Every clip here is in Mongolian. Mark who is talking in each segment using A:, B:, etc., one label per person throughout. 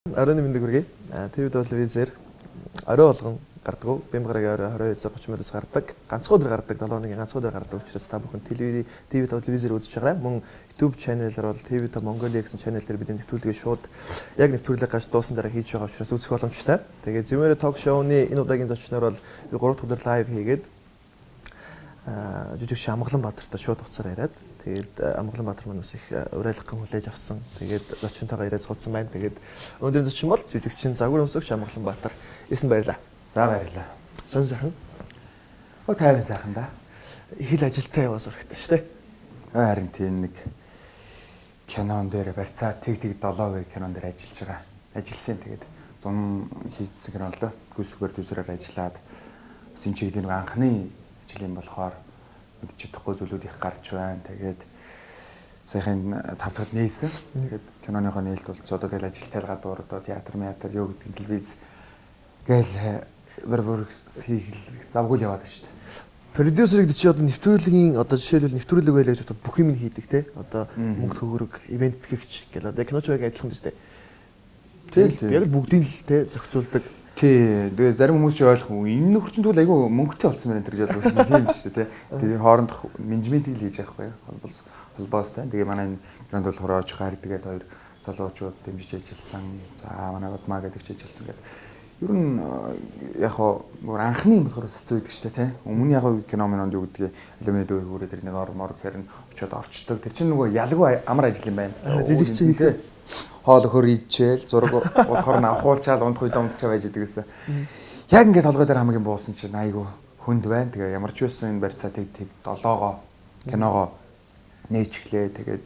A: Оройн мэндийг хүргэе. ТV телевизээр орой болгон гардаг. Бямгарагийн орой 22:30 минутаас гардаг. Ганцхан өдөр гардаг, 7 хоногийн ганцхан өдөр гардаг учраас та бүхэн ТV телевизээр үзэж байгаа. Мөн YouTube channel-аар бол TV Mongolia гэсэн channel дээр бидний нэвтрүүлгээ шууд яг нэвтрүүлэг гарч дуусан дараа хийж байгаа учраас үзэх боломжтой. Тэгээд Зэмэрэ ток шоуны энэ удаагийн зочноор бол 3 дахь өдөр лайв хийгээд жүжигч Амгаланбаатартай шууд уцаар яриад тэгээд Амгаланбаатар манаас их урайлгын хүлээж авсан. Тэгээд зочинтойгоо яриацгаулсан байна. Тэгээд өнөөдрийн зочин бол жүжигчин Загвар өмсөгч Амгаланбаатар. Эсэнд баярлаа.
B: За баярлаа.
A: Сонь сайхан.
B: Тайван сайхан да.
A: Их л ажилтай яваа зурагтай шүү дээ.
B: Харин тийм нэг кинон дээр барьцаа тэг 7 кинон дээр ажиллаж байгаа. Ажилласан тэгээд 100 хийсэн кино л доо. Гүйцэтгэх продюсераар ажиллаад бас энэ чиглэлийн анхны ажил юм болохоор мэдчих чадахгүй зүйлүүд их гарч байна. Тэгээд саяхан 5 дахьд нээсэн. Тэгээд киноныхоо нээлт бол одоо тэгэл ажилтай л гадуур одоо театр, юу гэдэг телевиз гээл бүр хийх завгүй л яваад байна шүү дээ.
A: Продюсерыг чи одоо нэвтрүүлгийн одоо жишээлбэл нэвтрүүлэг байлаа гэж бүх юм хийдэг те. Одоо мөнгө төгрөг, ивент гэгч гэл одоо киноч байг адилхан шүү дээ. Тийм. Яг л бүгдийг л те зохицуулдаг.
B: Тий. Тэгээ зарим хүмүүс ч ойлгох юм. Энэ нөхөр чинь тэгвэл айгүй мөнгөтэй болсон байна гэж ойлгосон тийм шүү дээ. Тэгээ хоорондох менежментийг л хийж яахгүй холбоостай. Тэгээ манай гранд бол хорооч гардаг хоёр залуучууд дэмжиж ажилласан. За манай Удмаа гэдэг ч ажилласан гэдэг. Ер нь яг гоо анхны юм болохоор хэцүү байдаг шүү дээ тий. Өмнө яг кино минонд юу гэдгийг алимны дөө хүрээ тэр нэг ормор хэрэг очиод орчдөг. Тэр чинь нөгөө ялгүй амар ажил юм байна л та.
A: Жижигчин тий.
B: Хоол өхөр идчихэл зураг болохоор авахуулчаал ундах үед ундчаа байж идэг гэсэн. Яг ингээд толгой дээр хамгийн буусан чинь айгүй хүнд байна. Тэгээ ямар ч байсан энэ барьцаа тэг 7-гоо киногоо нээчихлээ. Тэгээд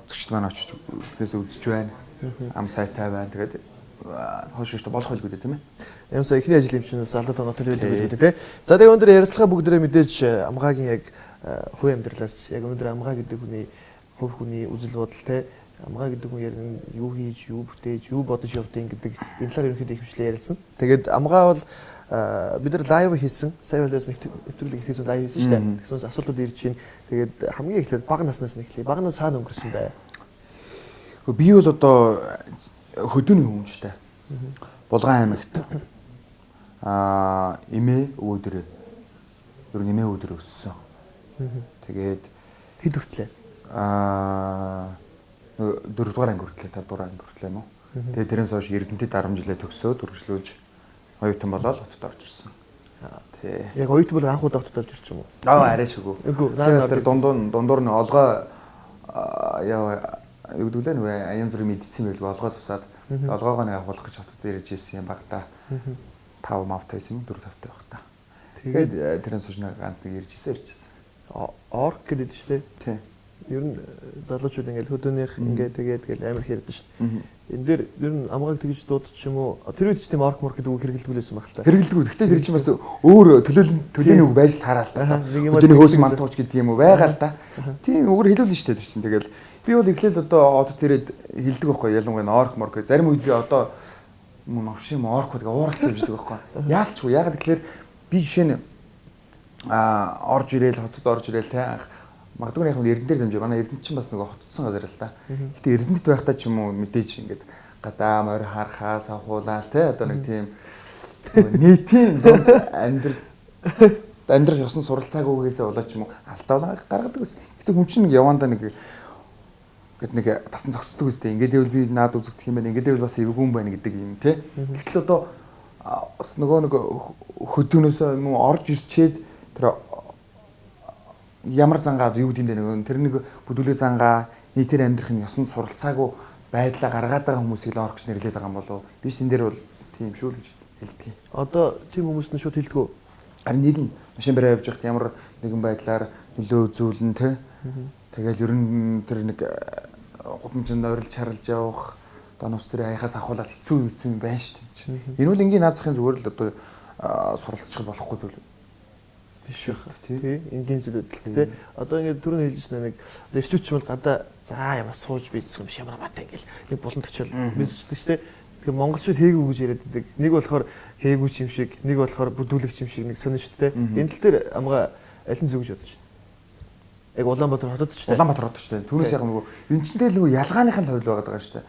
B: үзэгчд маань очиж тэгээс үзэж байна. Ам сайтай байна. Тэгээд хойшгоштой болох байлгүй дээ тийм ээ.
A: Ямсаа эхний ажил юм чинь салдад оноо төлөвлөж байгаа тийм. За тэгээ өнөөдөр ярилцлага бүгдээрээ мэдээж амгаагийн яг хувь амьдралаас яг өнөөдөр амгаа гэдэг хүний хувь хүний үзэл бодол тийм. Амгаа гэдэг хүн яг юу хийж, юу бүтээж, юу бодож явдгийг гэдэг энэ талаар ерөнхийдөө ихвчлээ ярилцсан. Тэгээд амгаа бол бид нар лайв хийсэн. Сая болоос нэвтрүүлэг хийсэн лайв хийсэн шүү дээ. Тэгсээс асуултууд ирж байна. Тэгээд хамгийн эхлээд бага наснаас нь эхлэе. Бага нас хаана өнгөрсөн бай?
B: Би бол одоо хөдөөний хүн шүү дээ. Булган аймагт эмээ өвөөдрөө ер нь эмээ өвөөдрөө өссөн. Тэгээд
A: хэд хүртлээ?
B: 4 дугаар анги хүртлээ, 5 дугаар анги хүртлээ юм уу. Тэгээд тэрээс хойш Эрдэнэтэд 10 жилээ төгсөөд үргэлжлүүлж оюутан болоод хотод орж ирсэн. Тий.
A: Яг оюутан бол анх удаа хотод орж ирчих юм уу?
B: Арайч үгүй. Тэгээс тэр дундуур нь олгоо юу гэдэг лээ нүгэ аян зүрийн мэдсэн байлгүй олгоо тусаад олгоогоо нэг авах гэж хотод ирж ирсэн юм багтаа. 5 мавтай байсан юм 4 тавтай байх та. Тэгээд тэрээс хойш нэг ганц нэг ирж ирсэн.
A: Орк гэдэг шүү дээ.
B: Тий.
A: Ер нь залуучууд ингээл хөдөөнийх ингээд тэгээд гэл амар хэрдэж шүү дээ. Энэ дээр ер нь амгааг тэгж дуудчих юм уу? Тэр үед ч тийм орк морк гэдэг үг хэрэгэлдэг байсан байх л та.
B: Хэрэгэлдэг. Гэхдээ тэр чинь бас өөр төлөөний үг байж л хараа л та. Хөдөөний хөөс мантууч гэдэг юм уу байгаа л та. Тийм өөр хэлүүлнэ шүү дээ тэр чинь. Тэгэл би бол эхлээл одоо хотод ирээд хэлдэг байхгүй ялангуяа орк морк. Зарим үед би одоо новшим орк гэдэг ууралцсан юм шиг байхгүй. Яалчгүй. Ягаад гэвэл би жишээ нь орж ирээл хотод орж ирээл те магадгүй яг Эрдэнэ дээр дамжиж манай Эрдэнэ чинь бас нөгөө хотцсон газар л да. Гэтэ Эрдэнэт байхдаа ч юм уу мэдээж ингээд гадаа морь харахаас авахуулаа те одоо нэг тийм нийтийн амьдрах ёсон суралцаагүйгээсээ болоод ч юм уу алдаа гаргадаг гэсэн. Гэтэ хүн чинь нэг явандаа нэг гэт нэг тасан зогсдог үстэй. Ингээд байвал би наад үзэгдэх юм байна. Ингээд байвал бас эвгүй юм байна гэдэг юм те. Гэтэл одоо бас нөгөө нэг хөдөөнөөсөө юм орж ирчээд тэр ямар зангаад юу гэдэг нь тэр нэг бүдүүлэг зангаа нийтээр амьдрах нь ёсон суралцаагүй байдлаа гаргаад байгаа хүмүүсийг л орк гэж нэрлээд байгаа юм болов. Би ч тэн дээр бол тийм шүү л гэж хэлдэг.
A: Одоо тийм хүмүүс нь шууд хэлдэг үү?
B: Харин нэг нь машин бараа явж байхад ямар нэгэн байдлаар нөлөө үзүүлнэ те. Тэгэл ер нь тэр нэг гудамжинд ойрлж харалж явах донос тэр аяхаас авахлаад хэцүү юм байна шүү дээ. Энэ үл энгийн наазахын зүгээр л одоо суралцчих болохгүй зүйл биш үү тий
A: энгийн зүйлүүд л тий одоо ингээд түрүүн хэлж байна нэг эрчүүч бол гадаа за ямар сууж бийцсэн юм шиг ямар матаа ингээл нэг булан тачаал бийцсэн шүү дээ. Тэгэхээр монголчууд хээгүү гэж яриад байдаг. Нэг болохоор хээгүү юм шиг, нэг болохоор бүдүүлэгч юм шиг нэг сонин шүү дээ. Энэ тал дээр амгаа аль нь зөв гэж бодож байна? Яг Улаанбаатар хотод ч
B: Улаанбаатар хотод ч тийм. Түүнээс яг нөгөө энэ ч дээр нөгөө ялгааных нь хувь байгаад байгаа шүү дээ.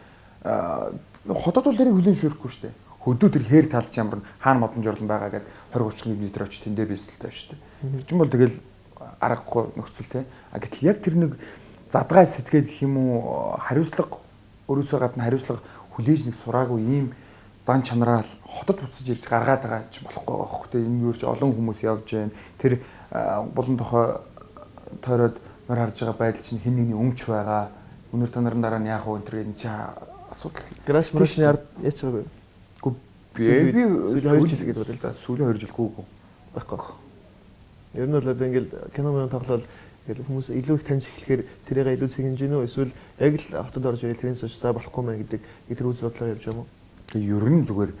B: хотод бол тэрийг хүлээн зөвшөөрөхгүй шүү дээ. Хөдөө тэр хээр талж ямар хаана модон жорлон байгаа гэдэг 20 30 м очиж тэндээ бийсэлтэй шүү дээ. Тэр чинь бол тэгэл аргагүй нөхцөл те. А гэтэл яг тэр нэг задгай сэтгээд гэх юм уу хариуцлага өөрөөсөө гадна хариуцлага хүлээж нэг сураагүй ийм зан чанараал хотод буцаж ирж гаргаад байгаа ч болохгүй байхгүй те. Энэ юу ч олон хүмүүс явж байна. Тэр булан тохой тойроод мөр харж байгаа байдал чинь хэн нэгний өмч байгаа. Өнөр та нарын дараа нь яах вэ энэ чи асуудал.
A: Краш машины ард яач байгаагүй.
B: Би
A: сүүлийн 2 жил гэдэг бодол
B: та сүүлийн 2 жил гүүгүй
A: байхгүй. Ер нь бол одоо ингээл кино мөн тоглол ингээл хүмүүс илүү их таньж эхлэхээр тэрийг илүү цэгэнж гинөө эсвэл яг л хотод орж ирэл тэрнээс очсаа болохгүй мэн гэдэг тэр үзэл бодлоо явж байгаа юм уу?
B: Тэгээ ер нь зүгээр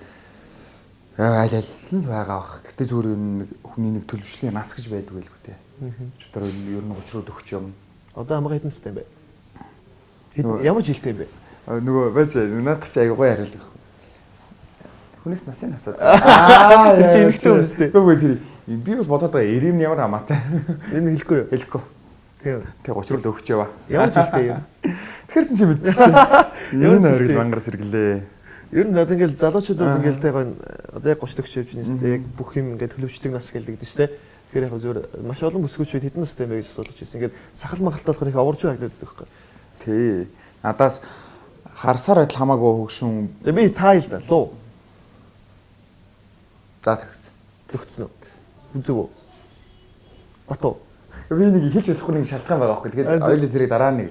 B: аль аль нь байгаа бах. Гэтэ зүгээр нэг хүний нэг төлөвшлийн нас гэж байдаг байлгүй те. Өчигдөр ер нь учрууд өгч юм.
A: Одоо хамгаа хэдэн настай юм бэ? Ямар жилтэй юм бэ?
B: Нөгөө байж надад ч аягүй гоё хариулт өгөх. Хүнээс насын асууд.
A: Тэр чинь эмхтэй хүмүүс дээ.
B: Үгүй тэр би бол бодоод байгаа эрэм ямар хамаатай.
A: Энэ хэлэхгүй юу?
B: Хэлэхгүй. Тэг учрууд өгч яваа.
A: Ямар жилтэй юм?
B: Тэгэхээр чинь мэдчихсэн. Энэ оргил мангар сэргэлээ.
A: Ер нь одоо ингээл залуучууд бол ингээл тайгаа одоо яг 30 төгс явж байна шүү дээ. Яг бүх юм ингээд төлөвчдөг нас гэлдэг шүү дээ. Тэгэхээр яг зөвөр маш олон бүсгүүчүүд хэдэн настай юм бэ гэж асуулж ирсэн. Ингээд сахал магалт болохоор их оворж байгаа гэдэг байхгүй.
B: Тий. Надаас харсаар адил хамаагүй хөгшин.
A: Би тайл да луу.
B: За
A: төгцсөн үү? Үзэв үү? Батуу.
B: Би нэг хэлж болохгүй нэг шалтгаан байгаа байхгүй. Тэгээд ойлоо тэрийг дараа нэг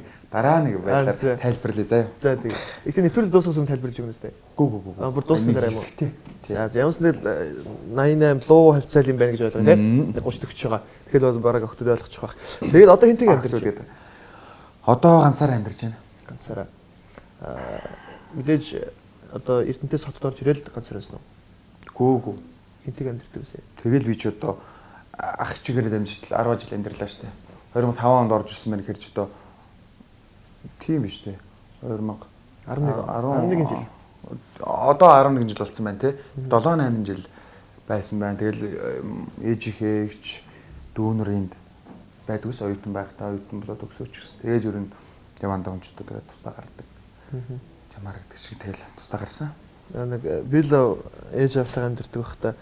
B: байдлаар тайлбарлая заяа.
A: За тийм. Их нэвтрүүлэг дуусгаас өмнө тайлбарлаж өгнө үстэй.
B: Гүү.
A: Бүр дуусна дараа юм уу? За ямарсанд л 88 луу хавцаал юм байна гэж ойлгоо тийм. 30 төгсөж байгаа. Тэгэхээр бол бараг өгтөд ойлгочих واخ. Тэгээд одоо хинтэг амьдарч байгаа.
B: Одоо ганцаараа амьдарч байна.
A: Ганцаараа. Мэдээж одоо Эрдэнэтээс хотод орж ирэл ганцаараа байсан уу?
B: Гүү.
A: Хинтэг амьдардаг үсэ.
B: Тэгэл би ч одоо ах чигээр дамжтал 10 жил амьдарлаа штэ. 2005 онд орж ирсэн байна хэрэг ч одоо тийм биш үү? 2011
A: жил.
B: Одоо 11 жил болсон байна те. 7-8 жил байсан байна. Тэгэл ээжийнхээ ихч дүүнэринд байдаг ус оюутан байхдаа оюутан болоод өгсөөч гэсэн. Тэгээд ер нь яванда өмчтөө тэгээд тусдаа гардаг. Чамаар гэдэг шиг тэгэл тусдаа гарсан.
A: Нэг би л ээж автаа амьдэрдэг байхдаа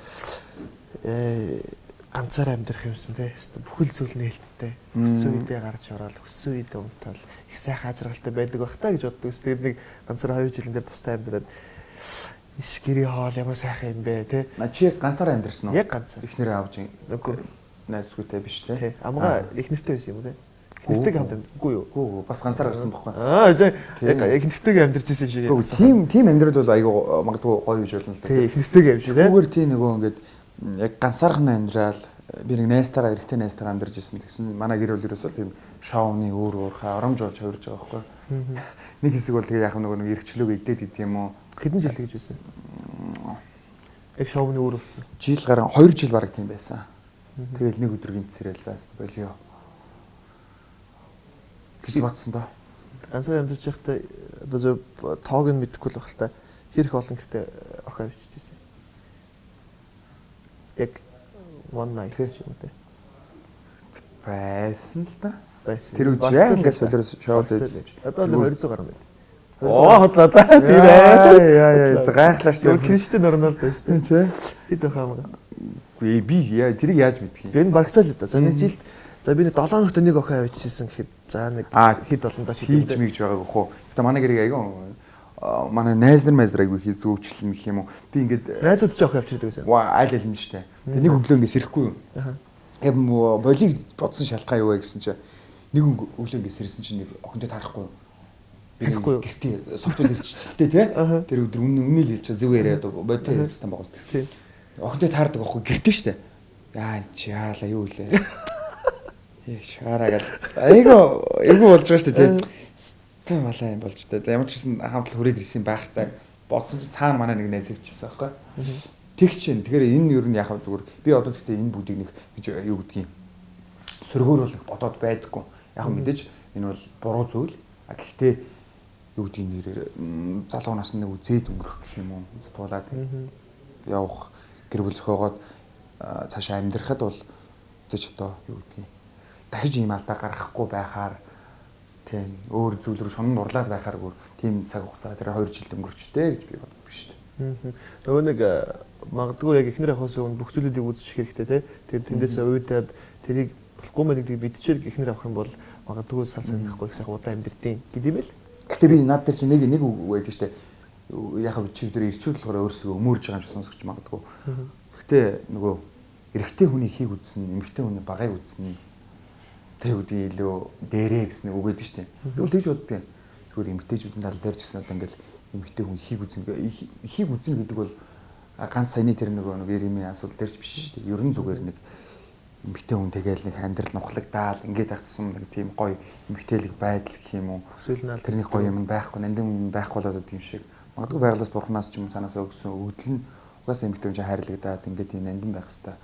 A: ганцаараа амьдрах юмсан те. Бүхэл зүйл нээлттэй. Өссөн үедээ гарч ороод өссөн үедээ унтаал их сайхан ажралтай байдаг байхдаа гэж боддог. Тэгээд нэг ганцаараа 2 жилийн дээр тустай амьдраад иш гэрээ хоол ямар сайхан юм бэ те.
B: Чи ганцаараа амьдэрсэн үү?
A: Яг ганцаар.
B: Их нэрээ авч найзгүйтэй биш те.
A: Амгаа их нэртэй байсан юм уу те. Нэртэйг хамт амьдгүй юу?
B: Гүү бас ганцаар гарсан байхгүй.
A: Яг их нэртэйг амьдарч ирсэн шиг.
B: Тийм амьдрал бол айгүй магадгүй гоё гэж болно л
A: те. Их нэртэйг амьж те.
B: Зүгээр тийм нөгөө ингээд яг ганцаархан амьдрал би нэг найзтайгаа эрэгтэй найзтайгаа амьдарч ирсэн гэсэн манай гэр бүл ерөөсөө тийм шоуны өөр харамж болж хувирж байгаа байхгүй. Нэг хэсэг бол тэгээ яг нөгөө эргчлөөгөө идээд идэв юм уу?
A: Хэдэн жил гэж байсан? Яг шоуны өөр болсон.
B: Жил гарan 2 жил бараг тийм байсан. Тэгэл нэг өдөр гинцсэрэл заас болио. Гэж бодсон доо.
A: Ганцаар амьдарч байхдаа одоо зөв тоог нь мэдэхгүй л байх л та. Хэрэг олон гэртээ охин авчиж ирсэн. Яг one night гэж юм дээ.
B: Байсан л да.
A: Байсан.
B: Тэр үгүй яг ингээд солироос шоуд байсан.
A: Одоо л 200 гаруй байна.
B: Хотлоо та. Тийм ээ. Гайхлаа шүү дээ.
A: Кристиан Роналдо шүү дээ.
B: Тий.
A: Хэд байхаа маа.
B: Би тэрийг яаж мэдэх юм?
A: Энэ барагцаа л да. За нэг жилд за би нэг 7 хоногт нэг охин авчихсан гэхэд за нэг хэд болондоо
B: хийж мэгж байгааг өхөө. Гэтэ манай гэрийг айгүй манай найз нар айгүй хий зүүчлэн гэх юм уу. Би ингээд
A: найзууд ч охин авчирдаг байсан.
B: Айл нь шүү дээ. Тэгээ нэг өглөө ингээд сэрэхгүй юу. Яг болиг бодсон шалтгаан юу вэ гэсэн чинь нэг өглөө ингээд сэрсэн чинь нэг охинтой тарахгүй юу. Гэхдээ согтол ирчихэлтэй тий. Тэр өдөр үнэ л хэлж зөв яриад бодтой ярьсан байгаа шүү дээ. Охинтой таардаг ахгүй гэртээ шүү дээ. Яа чи яалаа юу лээ. Шаараа гал. Айгу болж байгаа шүү дээ тий. Тэ малаа юм болж дээ. Ямар ч гэсэн хамтлаг хүрээд ирсэн байхтай бодсон чинь цаана манай нэг найз авчихсан байхгүй. Тэгч чинь тэгэхээр энэ юу нь яхав зүгээр би одоо гэхдээ энэ бүгдийг нэг гэж юу гэдгийг сөргөөрөл бодоод байдаггүй. Яг мэдээж энэ бол буруу зүйл. А гэхдээ юу гэдгийг нэрээр залуу нас нэг үзээд өнгөрөх гэх юм уу туулаад явах гэр бүл зохиогоод цаашаа амьдрахад бол зэж одоо юу гэдгийг дахиж ийм алдаа гаргахгүй байхаар Тийм. Өөр зүйл рүү шунан дурлаад байхааргүй тийм цаг хугацаа тэр 2 жил өнгөрчтэй гэж би боддог шүү дээ.
A: Нөгөө нэг магадгүй яг эхнэр авахаас өмнө бүх зүйлүүдийг үзчих хэрэгтэй те. Тэр тэндээс уйдаад тэрийг болохгүй мэн гэдгийг мэдчихээр эхнэр авах юм бол магадгүй сал санахгүй их сайхан удаан амьдртیں۔ Гэт юм л.
B: Гэтэ би над дээр чи нэг үг байж штэ. Яг чи тэр ирчүүд болохоор өөрсдөө өмөрж байгаа юм шиг сонсогч магадгүй. Гэтэ нөгөө эрэгтэй хүний хийг үзсэн, эмэгтэй хүний багыг үзсэн. Тэр үгүй илүү дээрээ гэсэн үг өгдөө штэ. Тэгвэл тэгж боддیں۔ Тэгвэл эмэгтэйчүүдийн тал дээр ч гэсэн одоо ингээл эмэгтэй хүн хийг үзэн гэдэг бол ганц саяны тэр нэг Иремийн асуудал дээр ч биш шүү дээ. Ер нь зүгээр нэг эмэгтэй хүн тэгэл нэг амьдрал нухлагдаал ингээд тагцсан нэг тийм гоё эмэгтэйлэг байдал гэх юм уу. Тэр нэг гоё юм байхгүй, нандин юм байхгүй болоод юм шиг. Магадгүй байгалаас бурхнаас ч юм санаасаа өгсөн өгдөл нь угаасаа эмэгтэй хүн чинь хайрлагдаад ингээд тийм нандин байх хэвээр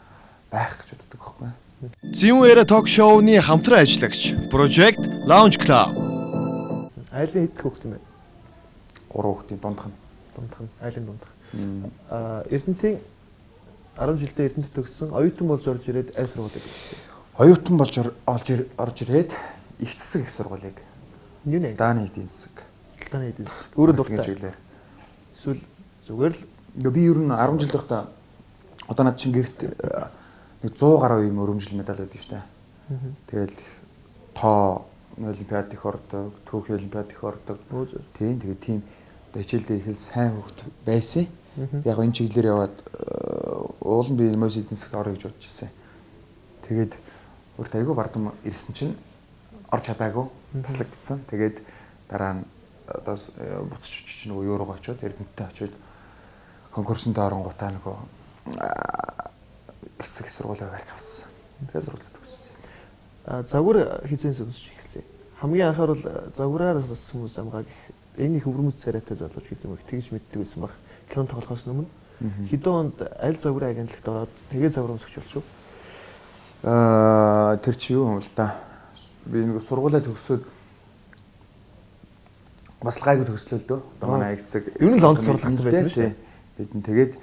B: байх гэж боддог байхгүй.
C: Зин Эра ток шоуны хамтран ажиллагч Project Lounge Club.
A: Айлын хэд хүүхэд юм бэ?
B: 3 хүүхдийн дундх нь.
A: Айлын дундх. Эрдэнтийн 10 жилдээ Эрдэнэт төгссөн, оюутан болж орж ирээд аль сургуулийг төгссөн?
B: Оюутан болж орж ирээд их засаг их сургуулийг.
A: Юу нэ?
B: Дааны эдийн засаг.
A: Дааны эдийн засаг. Өөрөө дуртай
B: чиглэлээр.
A: Эсвэл зүгээр л
B: би ер нь 10 жил байхдаа одоо над чинь гэрт нэг 100 гаруй юм өрөмжил медаль өгдөө штэ. Тэгэл тоо олимпиад их ордог, түүх олимпиад их ордог. Тийм тэгээ тийм хичээлдээ их сайн хөвгт байсан. Яг энэ чиглэлээр яваад уулын би мөс эдийн засагт орё гэж бодож ирсэн. Тэгээд өөрт айгүй бардам ирсэн чинь орж чадаагүй, таслагдсан. Тэгээд дараа нь одоо буцаж очиж нөгөө юу руу очиод Эрдэнэттэй очиод конкурсанд оронгуудаа нөгөө хэсэг сургуулийн барь авсан. Тэгээд сургуульд төгссөн.
A: Загвар хизээс өмсч эхэлсэн. Хамгийн анхаар бол загвараар бас хүмүүс амгааг энэ их өвөрмөц царайтай залууч гэдэг юм их тэгж мэддэг байсан баг. Кинон тоглохоос өмнө хэдэн онд аль загварын агентлагт ороод тэгээ загвар өмсгч болчихв.
B: Тэр чи юу юм л да. Би нэг сургуулаа төгсөөд бас л гайгүй төгслөө л дөө. Одоо манай хэсэг
A: ер нь лонд сурлагатай байсан шүү дээ.
B: Бид нь тэгээд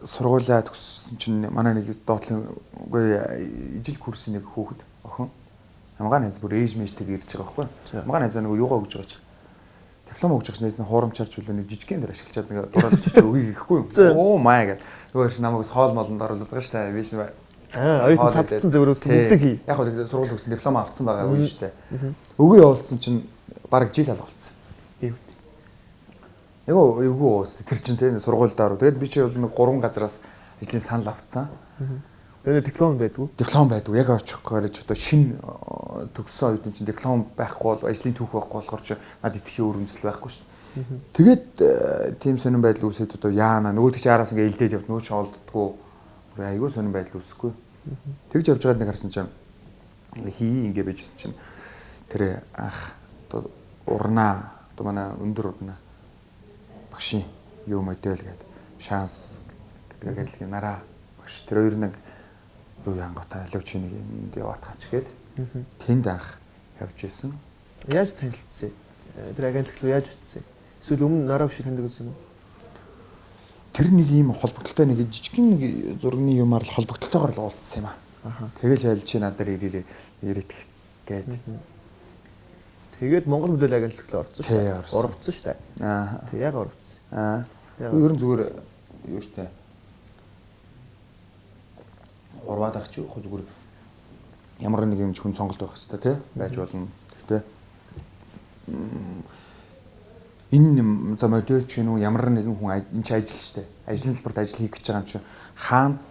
B: сургуулаа төгссөн чинь манай нэг доотлын үгүй ижил курсын нэг хүүхэд охин амгаа найз бүр ээж мэжтэйг ирж байгаа байхгүй. Амгаа найзаа нэг юугаа өгж байгаа чи. Диплом өгж байгаа шинээс нэг хуурамчаарч үлээ нэг жижигхэн дээр ашиглачаад нэг дураалж чичээ өгье гэхгүй юу. Оо май гэд. Нөгөөш намайг хоол молонд оруулаад байгаа шүү дээ. Би чинь
A: оюутан цавцсан зөвөрөөс бүгдийг хий.
B: Яг хөө сургууль төгсөн диплом авцсан байгаа юм шүү дээ. Өгөө явуулсан чинь бараг жил алга болсон. Эйгүү уус тэр чинь тийм сургуульдаа. Тэгээд би чи бол нэг 3 газараас ажлын санал авцсан.
A: Тэгээд диплом байдгүй.
B: Диплом байдгүй. Яг очих гэж одоо шинэ төгссөн оюутан чинь диплом байхгүй бол ажлын түүх байхгүй болохоор чи над итгэхийн өрөмжлөл байхгүй шүү дээ. Тэгээд тийм сонирн байдал үүсээд одоо яана нөгөөд чи араас ингээ илдээд явд нөгөө ч олддггүй. Айгуу сонирн байдал үүсэхгүй. Тэгж явж байгаад нэг харсан чинь хий ингээ байжсэн чинь тэр анх одоо урнаа одоо манай өндөр урнаа багшийн юу модель гэдэг шанс гэдэг агентлагийн нараа багш тэр хоёр нэг юу янготой алууч нэг юмд яваад хаач гээд тэнд анх явж исэн.
A: Яаж танилцсан? Тэр агентлаг руу яаж очсон? Эсвэл өмнө нараа биш таньдаг байсан юм уу?
B: Тэр нэг ийм холбогдолтой нэг жижигхэн нэг зургийн юмар л холбогдолтойгоор л уулзсан юм аа. Тэгэл айлж чи надаар ирээд гээд.
A: Тэгээд Монгол мэдээлэл агентлагт орсон шүү
B: дээ.
A: Орвцсон шүү дээ. Тэг яг орвцсон.
B: Ер нь зүгээр юу штэ. Орваад ах чи зүгээр ямар нэг юм хүн сонголт байх хэвээр тий байж болно. Гэхдээ энэ за модель ч юм уу ямар нэгэн хүн энэ ч ажил штэ. Ажлын хэлбэрт ажил хийх гэж байгаа юм чи хаана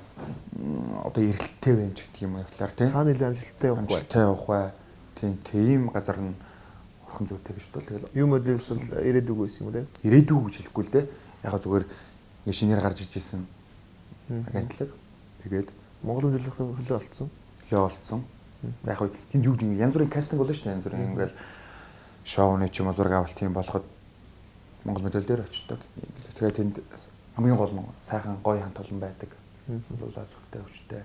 B: одоо эрэлттэй байна ч гэдэг юм яг талаар тий.
A: Хаана нэлээд амжилттай
B: явах бай. Тийм газар нь орхон зүйтэй гэж бодвол тэгэл
A: юу моделс бол ирээдүг байсан юм уу те?
B: Ирээдүг гэж хэлэхгүй л те. Яг зүгээр ингээ шинээр гарч иж ирсэн агентлаг. Тэгээд
A: Монгол мэдээллийн хөлөө олцсон.
B: Яг хөө тэнд юу гэдэг янз бүрийн кастинг болно шүү дээ. Янз бүрийн ингээл шоуны ч юм уу зураг авалт юм болоход Монгол мэдээлэл дээр очдог. Тэгээд тэнд хамгийн гол нь сайхан гоё хамт олон байдаг. Улаан сүртэй өвчтэй.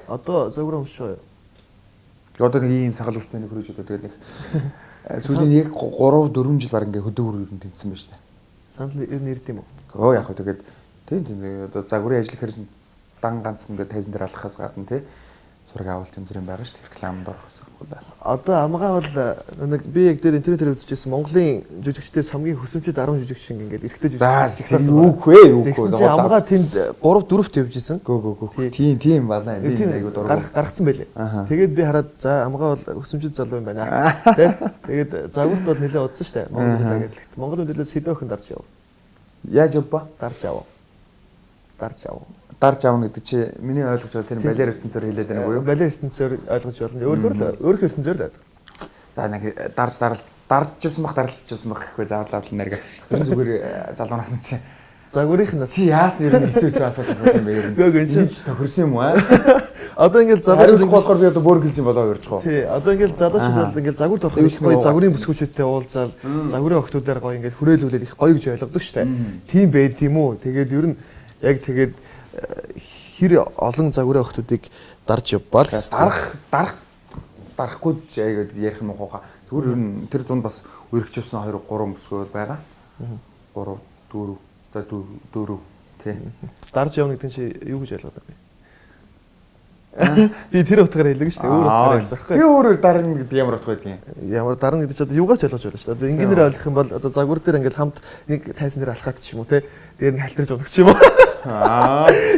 A: Одоо загвар өмсөж байгаа юу?
B: Одоо нэг ийм сахал өвчтэй нэг хөрөж одоо тэгээд нэг сүүлийн яг 3 4 жил баг ингээ хөдөөгөр юу тэнцсэн байна шүү дээ.
A: Санал нэрд юм уу?
B: Оо яг хөө тэгээд тийм одоо загварын ажил хэрэг дан ганц ингээ тайзан дээр алхахаас гадна тий зураг авалт юм зэрэг байгаа шүү дээ. Рекламанд орох гэсэн.
A: Одоо амгаа бол нэг би яг дээр интернетээр үзчихсэн Монголын жүжигчдээс хамгийн хүсэмжид 10 жүжигч ингээд эрэгтэй жүжигч
B: юу хвээ юу
A: хвээ. Амгаа тэнд 3-4-т явжсэн.
B: Гөө. Тийм балаа би айгуу дургу
A: гаргацсан байлээ. Тэгээд би хараад за амгаа бол хүсэмжид залуу юм байна. Тэгээд загварт бол нэлээд удсан штэ. Монгол мэдээлэл Сэдэн охин дарж яв.
B: Яаж явба?
A: Дарж яв.
B: Дарж авна гэдэг чи миний ойлгож байгаа тэр балер ертөнцөөр хэлээд байна уу юу?
A: Балер ертөнцөөр ойлгож болно. Өөрөөр ертөнцөөр л.
B: За нэг даржчихсан бах даралцчихсан бах гэхгүй заавал нэргээ. Ер нь зүгээр залуунаас нь чи
A: загварынх
B: чи яасан ер нь хэцүү асуулт юм бэ ер нь.
A: Гөө энэ
B: тохирсон юм аа?
A: Одоо ингээд залуучууд
B: болохоор би одоо бүр гэлж болоо ярьж байгаа.
A: Тий, одоо ингээд залуучууд бол ингээд загвар тоох их гоё загварын бүсгүүчүүдтэй уулзаал загварын охтуудаар гоё ингээд хүрээлүүлээд их гоё гэж ойлгодог шүү дээ. Тийм байд тийм үү? Тэгээд ер нь яг тэгээд хэр олон загварын охтуудыг дарж явбал дарахгүй яг ярих юм уу хаа. Зүгээр ер нь тэр дунд бас өргөжсөн 2-3 бүсгүүд байгаа. 3 4 за 4 тий. Дарж явна гэдэг чинь юу гэж ойлгоод байна бэ? Би тэр утгаар хэлдэг шүү дээ. Өөр утгаар хэлсэн байхгүй.
B: Тэгээ өөрөөр дарна гэдэг ямар утга байдгийг.
A: Ямар дарна гэдэг чинь одоо юугаар ч ойлгож байна шүү дээ. Одоо энгийнээр ойлгох юм бол одоо загвар дээр ингээл хамт нэг тайзан дээр алхаад ч юм уу те. Дээр нь халтарж унах ч юм уу.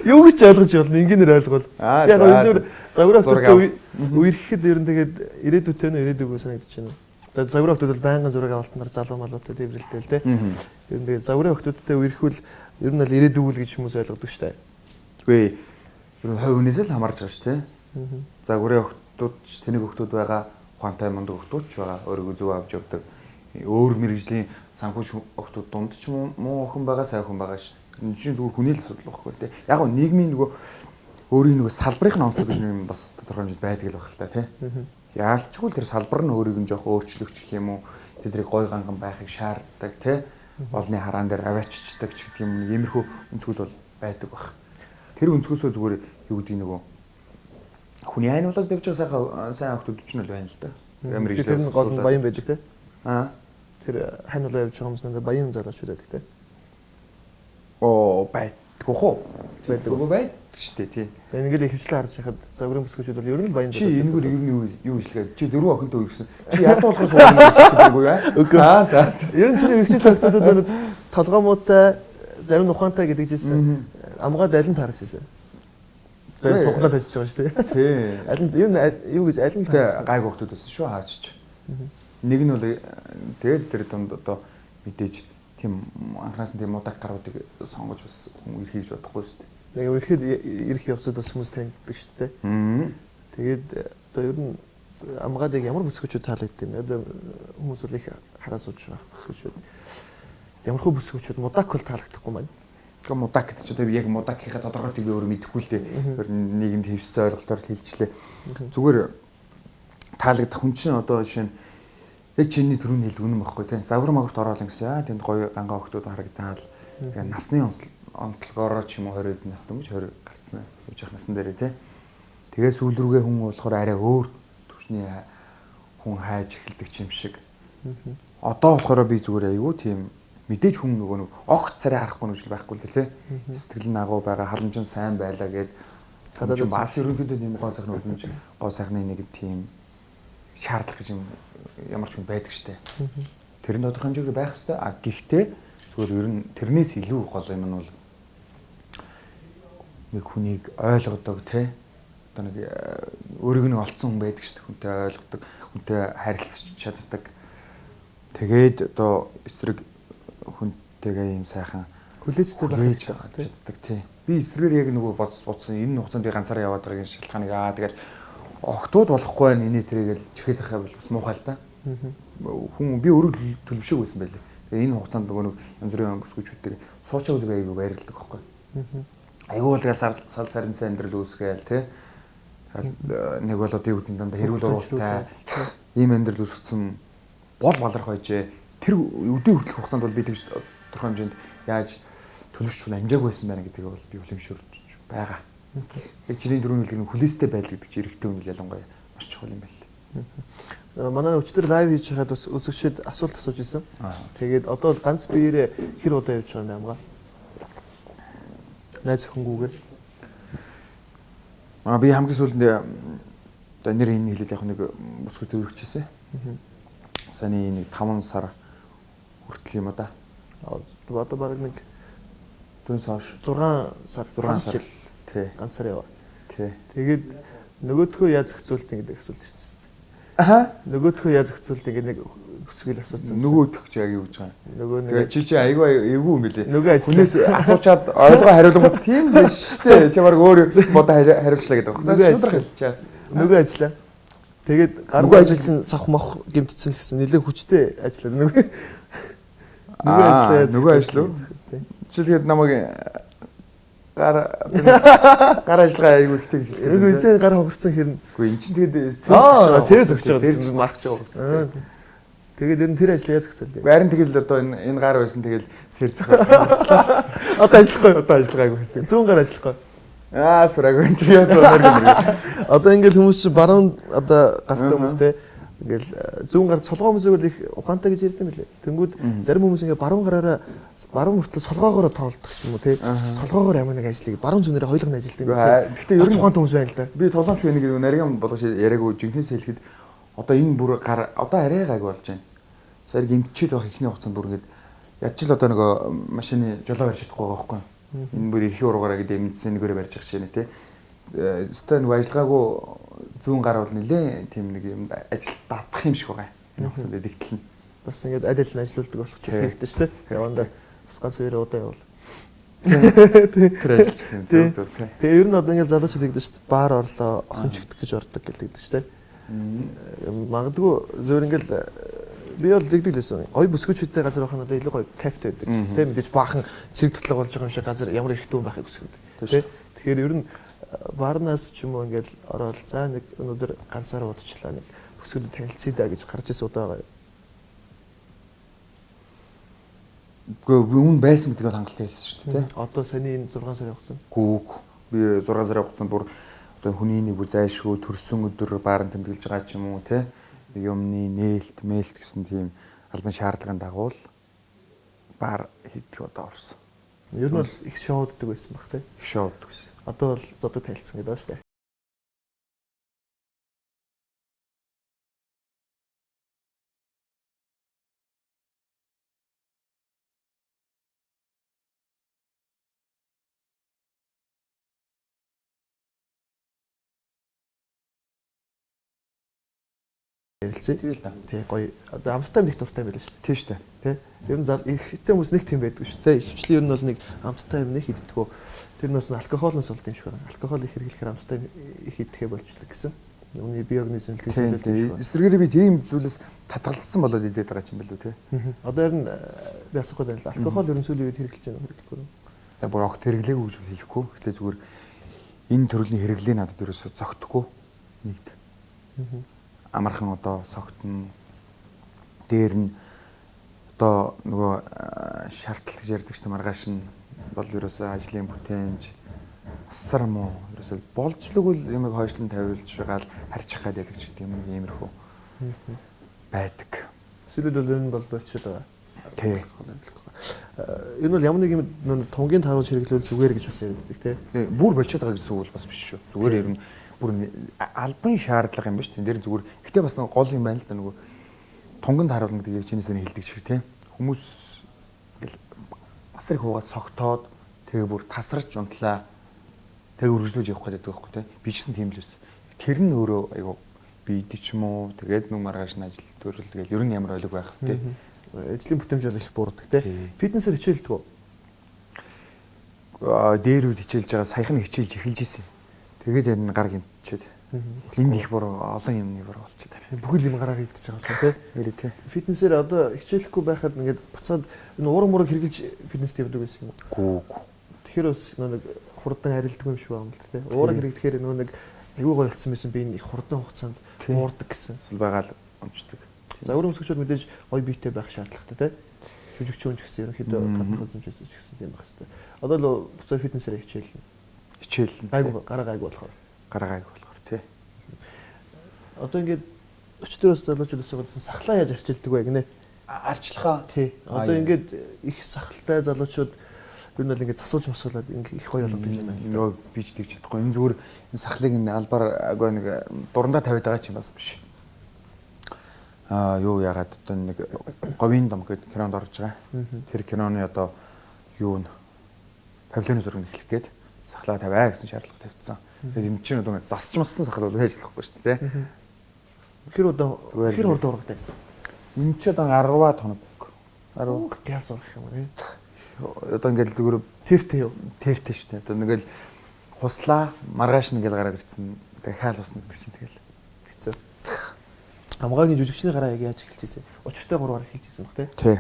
A: Юу гэж ойлгож байна энгийнээр ойлгол. Яг энэ зүгээр загвар автотой үерхэхэд ер нь тэгээд ирээдүйтэй нэ ирээдүйгүй санагдаж байна. Тэгээд загвар автод бол байнгын зураг авалтнаар залуу малуутай дэврэлтэй л те. Ер нь тэгээд загварын автодтой үерхүүл ер нь л ирээдүйгүй л гэж хүмүүс ойлгодог шүү дээ.
B: Үгүй ер нь хувь хүнээс л хамаарч байгаа шүү дээ. Загварын охтууд ч тэнэг охтууд байгаа, ухаантай мундаг охтууд ч байгаа. Өөрийгөө зөв авч явдаг. Өөр мэрэгжлийн санхүүч охтууд дунд ч муу охин байгаа, сайн охин байгаа шүү. Энэ чинь зүгээр хүний л асуудал байхгүй тий. Яг нь нийгмийн нөгөө өөрийн нөгөө салбарыг нь онцлог гэж юм бас тодорхой хэмжээнд байдаг л байх л та тий. Яалчгүй тэр салбар нь өөрийг нь жоох өөрчлөгч гэх юм уу. Тэдрийг гой ганган байхыг шаарддаг тий. Олны хараан дээр авааччдаг ч гэдэг юм иймэрхүү өнцгүүд бол байдаг баг. Тэр өнцгөөсөө зүгээр юу гэдэг нөгөө хүний айнуулаад явж байгаа сайн охтууд ч нь л байна л да.
A: Амар их тэр гол нь баян байдаг тий. Тэр хайнуулаад явж байгаа хүмүүс надад баян залуучууд байдаг тий.
B: Оо байдгүй хоо. Байдаг шүү дээ тий.
A: Тэгээ ингээд ихэвчлэн харж байхад загварын бүсгүүчүүд бол ер нь баян
B: залуучууд. Чи энэгээр юу хэлгээд чи 4 охинтой үргэлжсэн. Чи ядуулахаас уугүй юу? За.
A: Ер нь чиний ихтэй цагтуудад толгой муутай зарим ухаантай гэдэг жисэн. Амгаад аль нь тарж ирсэн. Тэгээ суглаад ажиллаж байгаа шүү дээ.
B: Тий.
A: Аль нь юу гэж аль нь
B: тарж гайг охтууд байсан шүү хаачч. Нэг нь бол тэгээд тэр донд одоо мэдээж тийм анханаас нь тийм мудаг гаруудыг сонгож бас хүн ирхий гэж бодохгүй шүү дээ.
A: Яг ирэхэд ирэх явцад бас хүмүүс таньдаг шүү дээ. Тэгээд одоо ер нь амгаад яг ямар бүсгүүчүүд таалагддаг юм. Одоо хүмүүс бол их хараа сууж байгаа бүсгүүчүүд. Ямар хөө бүсгүүчүүд мудаг бол таалагдахгүй маань.
B: Гэхдээ мудаг гэдэг чинь яг мудагийнхаа тодорхойлтыг би өөрөө мэдэхгүй л дээ. Тэр нийгэмд хэвсцэн ойлголтоор хэлжлээ. Зүгээр таалагдах хүн чинь одоо жишээ нь яг чиний төрөний хэлдэг үнэн байхгүй тийм. Загвар магварт ороод ингэсэн тэнд гоё гангаа охтууд харагдаад насны онцлогоороо ч юм уу 20 нас дөнгөж 20 гарцсан явж явах насан дээрээ тийм. Тэгээ сүүл рүүгээ хүн болохоор арай өөр төвчний хүн хайж эхэлдэг юм шиг. Одоо болохоор би зүгээр айгүй тийм мэдээж хүн нөгөө огт царай харахгүй нүжил байхгүй л тийм. Сэтгэл нь агуу байгаа халамжин сайн байлаа гэд гадаад бас ерөнхийдөө тийм гоо сайхны үдмж гоо сайхны нэг тийм шаардлага гэж юм ямар ч хүн байдаг штэ. Тэр нь тодорхой хэмжээгээр байх хэвээр. А гэхдээ зүгээр ер нь тэрнээс илүү гол юм нь бол нэг хүнийг ойлгодог тий. Одоо нэг өөрийг нь олцсон хүн байдаг штэ. Хүнтэй ойлгодог, хүнтэй харилцаж чаддаг. Тэгээд одоо эсрэг хүнтэйгээ ийм сайхан
A: хүлээжтэй
B: байж чаддаг тий. Би эсрэгээр яг нөгөө бодсон энэ хугацаанд би ганцаараа яваад байгаагийн шалтгааныг тэгэл огтуд болохгүй байна энэ тэргээл чихээд байхаа бол бас муухай л та. Хүн би өөрөө төлөвшөөг байсан байлээ. Тэгээ энэ хугацаанд нөгөө нэг янз бүрийн бүсгүүчүүдтэй суучаад би айгүй байрлалдаг байхгүй. Айгүй бол сар сарнсан амьдрал үүсгээл тий. Нэг бол одоо юу гэдэг нь дандаа хэрүүл уралтай ийм амьдрал үүсгэсэн бол баларх байжээ. Тэр өдөө хүртэлх хугацаанд бол би тэгж тодорхой хэмжээнд яаж төлөвшөж амжаагүй байсан байна гэдгийг бол би хүлэмжшүүлж байгаа. Яг чиний дөрөв хэлгэн хүлээстэй байдал гэдэг чинь эрэгтэй хүн ялангуяа маш чухал юм байна.
A: Манай өчтөр лайв хийж байхад бас үзэгчид асуулт асууж ирсэн. Тэгээд одоо бол ганц биеэрээ хэр удаа явж байгаа юм амгаа? Найз охингүүгээр.
B: Би хамгийн сүүлд Одоо нэр энэ хэлээд яг нэг бүсгүй төвөрчихсэн. Саяны нэг 5 сар хүртэл юм да.
A: Одоо баг нэг
B: түүнээс хойш
A: 6 сар
B: тий.
A: ганц сар яваа.
B: Тий.
A: Тэгээд нөгөөдхөө яаж зохицуулт гэдэг асуулт ирсэн.
B: Аха.
A: Нөгөөдхөө яаж зохицуулт гэдэг нэг хүсгэл асуусан.
B: Нөгөөдөх ч яг юу гэж байгаа.
A: Нөгөө
B: Тэгээ чи айгүй эвгүй юм билээ.
A: Нөгөө
B: Хүнээс асуучаад ойлгоо хариулгууд тийм биш шүү дээ. Чи баг өөр бодо хариулчлаа гэдэг байна. За шудрах хэлчихээс.
A: Нөгөө ажиллаа. Тэгээд
B: Нөгөө
A: ажил чинь сах мох гэмтсэн л гэсэн нэлээд хүчтэй ажиллаа. Нөгөө
B: ажил уу? Чи тэгээд намайг гар ажиллагаа айгүй ихтэй гэж хэлдэг.
A: Нөгөө энэ гар хогцсон хэрнэ.
B: Үгүй эн чинь тэгээд
A: сэрс өгч байгаа маркч байгаа. Тэгээд ер нь тэр ажил яаж гисэлээ.
B: Харин тэгэл одоо энэ гар байсан тэгэл сэрцэх болчихлоо шүү дээ.
A: Одоо ажиллахгүй.
B: Одоо ажиллагаагүй хэсэг.
A: 100 гар ажиллахгүй.
B: Сураагүй энэ тэр яа.
A: Одоо ингээл хүмүүс чинь баруун одоо гартай хүмүүс те ингээл 100 гар цолгоо хүмүүсийг л их ухаантай гэж ярьдаг юм лээ. Тэнгүүд зарим хүмүүс ингээ баруун гараараа баруун хүртэл солгоогоор тоолдог юм уу те. Солгоогоор ямар нэг ажлыг баруун зүнээрээ хойлох ажилтдаг.
B: Гэхдээ ер нь
A: ухаантай хүмүүс байна л да.
B: Би толгомч нэг нарийн болгож яриаггүй жинхнээс хэлэхэд одоо энэ бүр гар одоо арай гайг болж байна. Сая гимтчихэд байх ихний хугацаанд бүр ингээд яаж ч л одоо нөгөө машины жолоо барьж чадахгүй байгаа байхгүй. Энэ бүр эрхийн уруугаараа гэдэг мэдсэн нэгээрээ барьж ах шинэ тий. Өстой нөгөө ажиллагаагүй зүүн гар бол нэлээ тийм нэг юм ажил даатах юм шиг байгаа. Энэ хугацаанд дэгтэл нь.
A: Бас ингээд аль аль нь ажилуулдаг болох ч хэрэгтэй шүү дээ. Явандаа бас ганц хоёр удаа явал.
B: Тэр ажиллажсэн зөв зөв тий.
A: Тэгээ ер нь одоо ингээд залуучууд гэдэг шүү дээ. Баар орлоо, охинчгдэх гэж ордог гэдэг шүү дээ. Магадгүй зөвөр ингээд би бол дэгдэг лээсэн. Гой бүсгүүчтэй газар байх нь одоо илүү гой кафт байдаг. Тэ мэдээж баахан цэрэг татлаг болж байгаа юм шиг газар ямар их дүүн байхыг хүсдэг. Тэ. Тэгэхээр ер нь баарнаас ч юм уу ингээд ороод за нэг өнөөдөр ганцаараа удаачлаа нэг бүсгүүдэд танилцъя да гэж гарч ирсэн удаа байгаа.
B: Гэхдээ үн байсан гэдгийг хангалттай хэлсэн шүү дээ.
A: Одоо саяны энэ 6 сарын хугацаанд.
B: Гүүг би 6 сарын хугацаанд бүр одоо хүний нэг зайлшгүй төрсөн өдөр баарн тэмдэглэж байгаа ч юм уу те юмны нээлт мэлт гэсэн тийм албан шаардлагын дагуу л баар хийдэг одоо орсон.
A: Ер нь бол их шоуддаг байсан баг те.
B: Их шоуддаг байсан.
A: Одоо бол зодог танилцсан гэдэг ба шүү дээ. Ярилцээ.
B: Тэгэл да.
A: Тий гоё. Одоо амттай нэг дуртай байлаа шүү дээ.
B: Тийм шүү дээ.
A: Тий. Ер нь ихтэй хүмүүс нэг тийм байдаг шүү дээ. Ихвчлэн ер нь бол нэг амттай юм нэг иддэггүй. Тэр нь бас алкоголноос болд юм шиг байна. Алкогол их хэрэглэхээр амттай их идэхэ болчихдог гэсэн. Үүний бие организм л
B: тийм тийм. Эсвэргээрээ би тийм зүйлээс татгалзсан болоод идээд байгаа юм билүү те.
A: Одоо ер нь би асуух гэдэг л алкогол ер нь сүүлийн үед хэрэглэж байна уу хэрэглэхгүй юу?
B: За бүр огт хэрэглээгүй гэж хэлэхгүй. Гэтэ зүгээр энэ төрлийн хэрэглээ надад ерөөсө зогтхгүй. Нэгд. Амархан одоо согтно. Дээр нь одоо нөгөө шаардлага гэж ярьдаг чинь маргааш нь бол ерөөсөө ажлын бүтээнж асар муу ерөөсөө болж л үгүй юмыг хойшлон тавиулж байгаа л харьчих гад байдаг ч тийм нэг иймэрхүү байдаг.
A: Сүүлийн бол ер нь бол болчиход байгаа.
B: Тий.
A: Энэ бол ямар нэг юм тунгийн тааруулж хэрэглэвэл зүгээр гэж бас ярьдаг тий.
B: Бүр болчиход байгаа гэсэн үг бол бас биш шүү. Зүгээр ер нь бүр албан шаардлага юм ба шүү. Тэн дээр зүгээр. Гэтэ бас нэг гол юм байна л да нөгөө тунган тааруулна гэдэг яг чинээсээ хэлдэг шиг тий. Хүмүүс ингээл бас их хуугаад согтоод тэгээ бүр тасарч унтлаа. Тэгээ үргэлжлүүлж явах гэдэг байхгүй тий. Би ч гэсэн тийм л байсан. Тэр нь өөрөө айгу би идэв ч юм уу. Тэгээд нэг маргааш нь ажил төрөл тэгэл ер нь ямар ойлог байх вэ тий.
A: Ажлын бүтэмж бол их буурдаг тий. Фитнесээр хичээлдэг үү?
B: Дээр үед хичээлж байгаа саяхан хичээлж эхэлж исэн. Тэгээд энэ гар гимтчихэд энд их буруу олон юмны буруу болчиход байна.
A: Бүхэл юм гараар хийгдэж байгаа юм тий.
B: Нэрээ тий.
A: Фитнесээр одоо хичээлэхгүй байхад ингээд буцаад энэ уурам мураг хэрэглэж фитнес хийдэг байсан юм уу?
B: Гүү.
A: Тэгэхээр бас нэг хурдан харилдаг юм шиг байна л тий. Уурам хэрэглэхээр нэг аюу гой болцсон байсан би энэ их хурдан хугацаанд уурдаг гэсэн.
B: Байгаа л унцдаг.
A: За өөр өмсгчүүд мэдээж гой биетэй байх шаардлагатай тий. Жүжигчүүн ч гэсэн ерөнхийдөө кадр үзэмжээс ч гэсэн тийм байх хэрэгтэй. Одоо л буцаа фитнесээр хичээлнэ.
B: Хичээлнэ.
A: Гараа гайг болохоор.
B: Гараа гайг болохоор тий.
A: Одоо ингээд өчтөрөөс залуучуудаас гадсан сахлаа яаж арчилдаг вэ гинэ?
B: Арчлахаа.
A: Тий. Одоо ингээд их сахалтай залуучууд Юу нь бол ингээд засуулж масуулаад ингээд их гоё болгож байна.
B: Нөө би ч тэгж чадахгүй. Энэ зүгээр энэ сахлыг энэ албаар агай нэг дурандаа тавиад байгаа ч юм бас биш. Юу яагаад одоо нэг говийн дом гэдэг кинонд орж байгаа. Тэр киноны одоо юу н павильоны зураг эхлэх гээд сахлаа тавиа гэсэн шаардлага тавьчихсан. Тэгээд энэ чинь одоо засч массан сахал бол байж болохгүй шүү дээ.
A: Тэр одоо тэр урд ургатай.
B: Энэ ч одоо 10-аад хоног
A: 10 газ урах юм байна.
B: Одоо ингээд зүгээр
A: Тэртэй юу?
B: тэртэй шүү дээ. Одоо нэгэл хуслаа маргааш нэгэл гараад ирсэн. Тэгээ хаал усна гэсэн тэгэл хэцүү.
A: Амгаагийн жүжигчний гараа яг яаж эхэлжсэн? Учиртай 3 гараа хийжсэн баг
B: тий.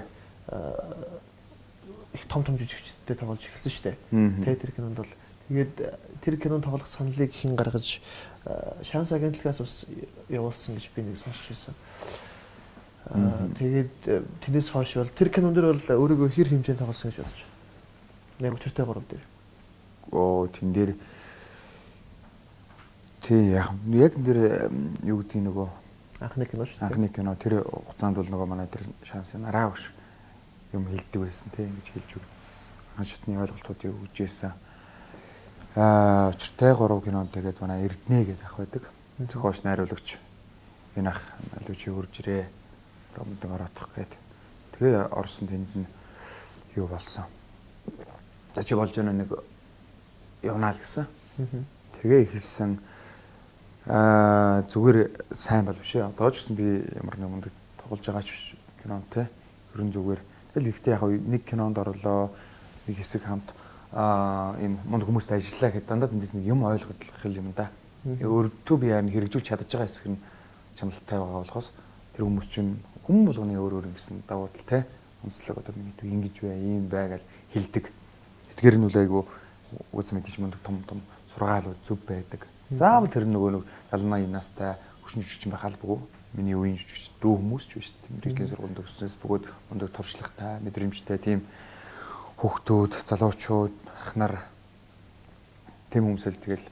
A: Их том жүжигчтэй тоглож эхэлсэн шүү дээ. Тэгээ тэр кинонд бол тэгээд тэр кинонд тоглох саналыг хэн гаргаж шанс агентлагаас бас явуулсан гэж би нэг сонсч байсан. Тэгээд тэрнээс хойш бол тэр кинон дээр бол өөрийгөө хэр хэмжээнд тоглосон гэж бодож байна. Яг учиртай 3 дээр.
B: Тэн дээр тий яг нэр юу гэдэг нөгөө
A: анхны кино шүү дээ.
B: Анхны кино тэр хугацаанд бол нөгөө манай тэр шансын араа биш юм хэлдэг байсан тий ингэж хэлж үг. Хан шатны ойлголтуудыг өгж байсан. Учиртай 3 кинонд тэгээд манай Эрдэнэ гэдэг ах байдаг. Зохиолч найруулагч энэ ах алуу чи үрж ирээ. Ромд ороодох гээд тэгээ орсон тэнд нь юу болсон. Чи болж байгаа нэг явнаа л гэсэн. Тэгээ ихэлсэн зүгээр сайн бол биш ээ. Одоо ч гэсэн би ямар нэг мундаг тоглож байгаа ч биш кинонд те. Ерөн зүгээр. Тэгэл ихтэй яг нэг кинонд орлоо. Нэг хэсэг хамт ийм мундаг хүмүүст ажиллаа гэхэд дандаа тэндээс нэг юм ойлгох юм да. Өөртөө би яа хэрэгжүүлж чадаж байгаа хэсэг нь чамлалтай байгаа болохоос тэр хүмүүс чинь хүн болгоны өөр гэсэн давуу тал те. Онцлог одоо миний төв ингэж бай, ийм бай гэж хэлдэг. Эдгээр нь үл айгу үз мэдээж мундаг том сургаалууд зүв байдаг. Заавал тэр нөгөө нэг 70-80 настай хөшин жүжигчин байх албагүй. Миний үеийн жүжигч дүү хүмүүс ч биш. Мэргэжлийн сургуульд төгссөнөөс бөгөөд мундаг туршлагатай, мэдрэмжтэй тийм хүүхдүүд, залуучууд, ах нар тийм хүмүүсэл тэгэл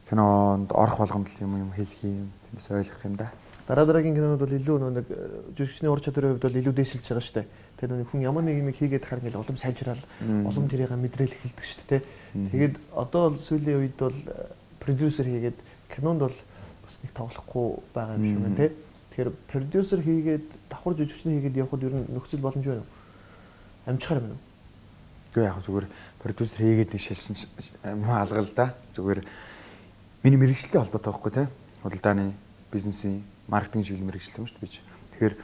B: кинонд орох болгонд юм хэлэх юм, тэндээс ойлгох юм да.
A: Дараагийн кинонууд бол илүү нэг жүжигчний ур чадварын хувьд бол илүү дээшилж байгаа шүү дээ. Тэр нэг хүн ямар нэг юм хийгээд харах ингээл улам сайжрал, улам тэрийг мэдрээл эхэлдэг шүү дээ. Тэгээд одоо сүүлийн үед бол продюсер хийгээд кинонд бол бас нэг тоглохгүй байгаа юм шиг байна те. Тэгэхээр продюсер хийгээд давхар жүжигчний хийгээд явхад ер нь нөхцөл боломж байна уу? Амжихаар байна уу?
B: Үгүй яг зүгээр продюсер хийгээд нэг шилсэн алгал да. Зүгээр миний мэрэгчлэлтэй холбоотой байхгүй те. Худалдааны бизнесийн маркетинг чиглэл мэрэгчлэл юм шүү дээ би. Тэгэхээр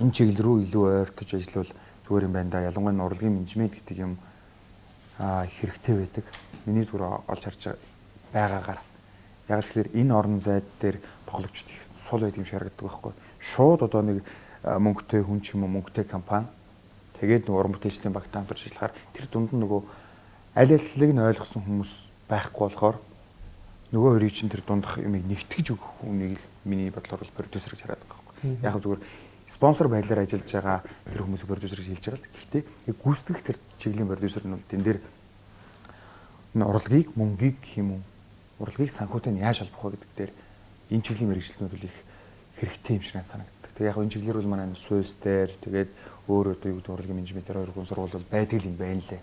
B: энэ чиглэл рүү илүү ойртож ажиллавал зүгээр юм байна да. Ялангуяа нь урлагийн менежмент гэдэг юм хэрэгтэй байдаг. Миний зүгээр олж харж байгаагаар. Яг тэгэхээр энэ орон зайд дээр тоглогчд их сул байдаг юм шиг харагддаг байхгүй. Шууд одоо нэг мөнгөтэй хүн ч юм уу мөнгөтэй компани тэгээд нэг уран бүтээлчдийн багтаа хамтарч ажиллахаар тэр дунд нь нөгөө аль алтлыг нь ойлгосон хүмүүс байхгүй болохоор нөгөө хоёрыг чинь тэр дундах юмыг нэгтгэж өгөх хүнийг л миний бодлоор бол продюсер гэж хараад байгаа байхгүй. Яг зүгээр спонсор байдлаар ажиллаж байгаа тэр хүмүүсийг продюсер гэж хэлж байгаа л. Гэхдээ гүйцэтгэх тэр чиглэлийн продюсер нь бол тэн дээр урлагийг мөнгийг гэх юм уу урлагийг санхүүтэй яаж холбох вэ гэдэг дээр энэ чиглэлийн мэргэжилтнүүд бол их хэрэгтэй юм шиг санагддаг. Тэгээ яг энэ чиглэлээр бол манай Суйс дээр тэгээд өөр одоо юу гэдэг урлагийн менежментээр хоёр гүн сургууль бол байдаг юм байна лээ.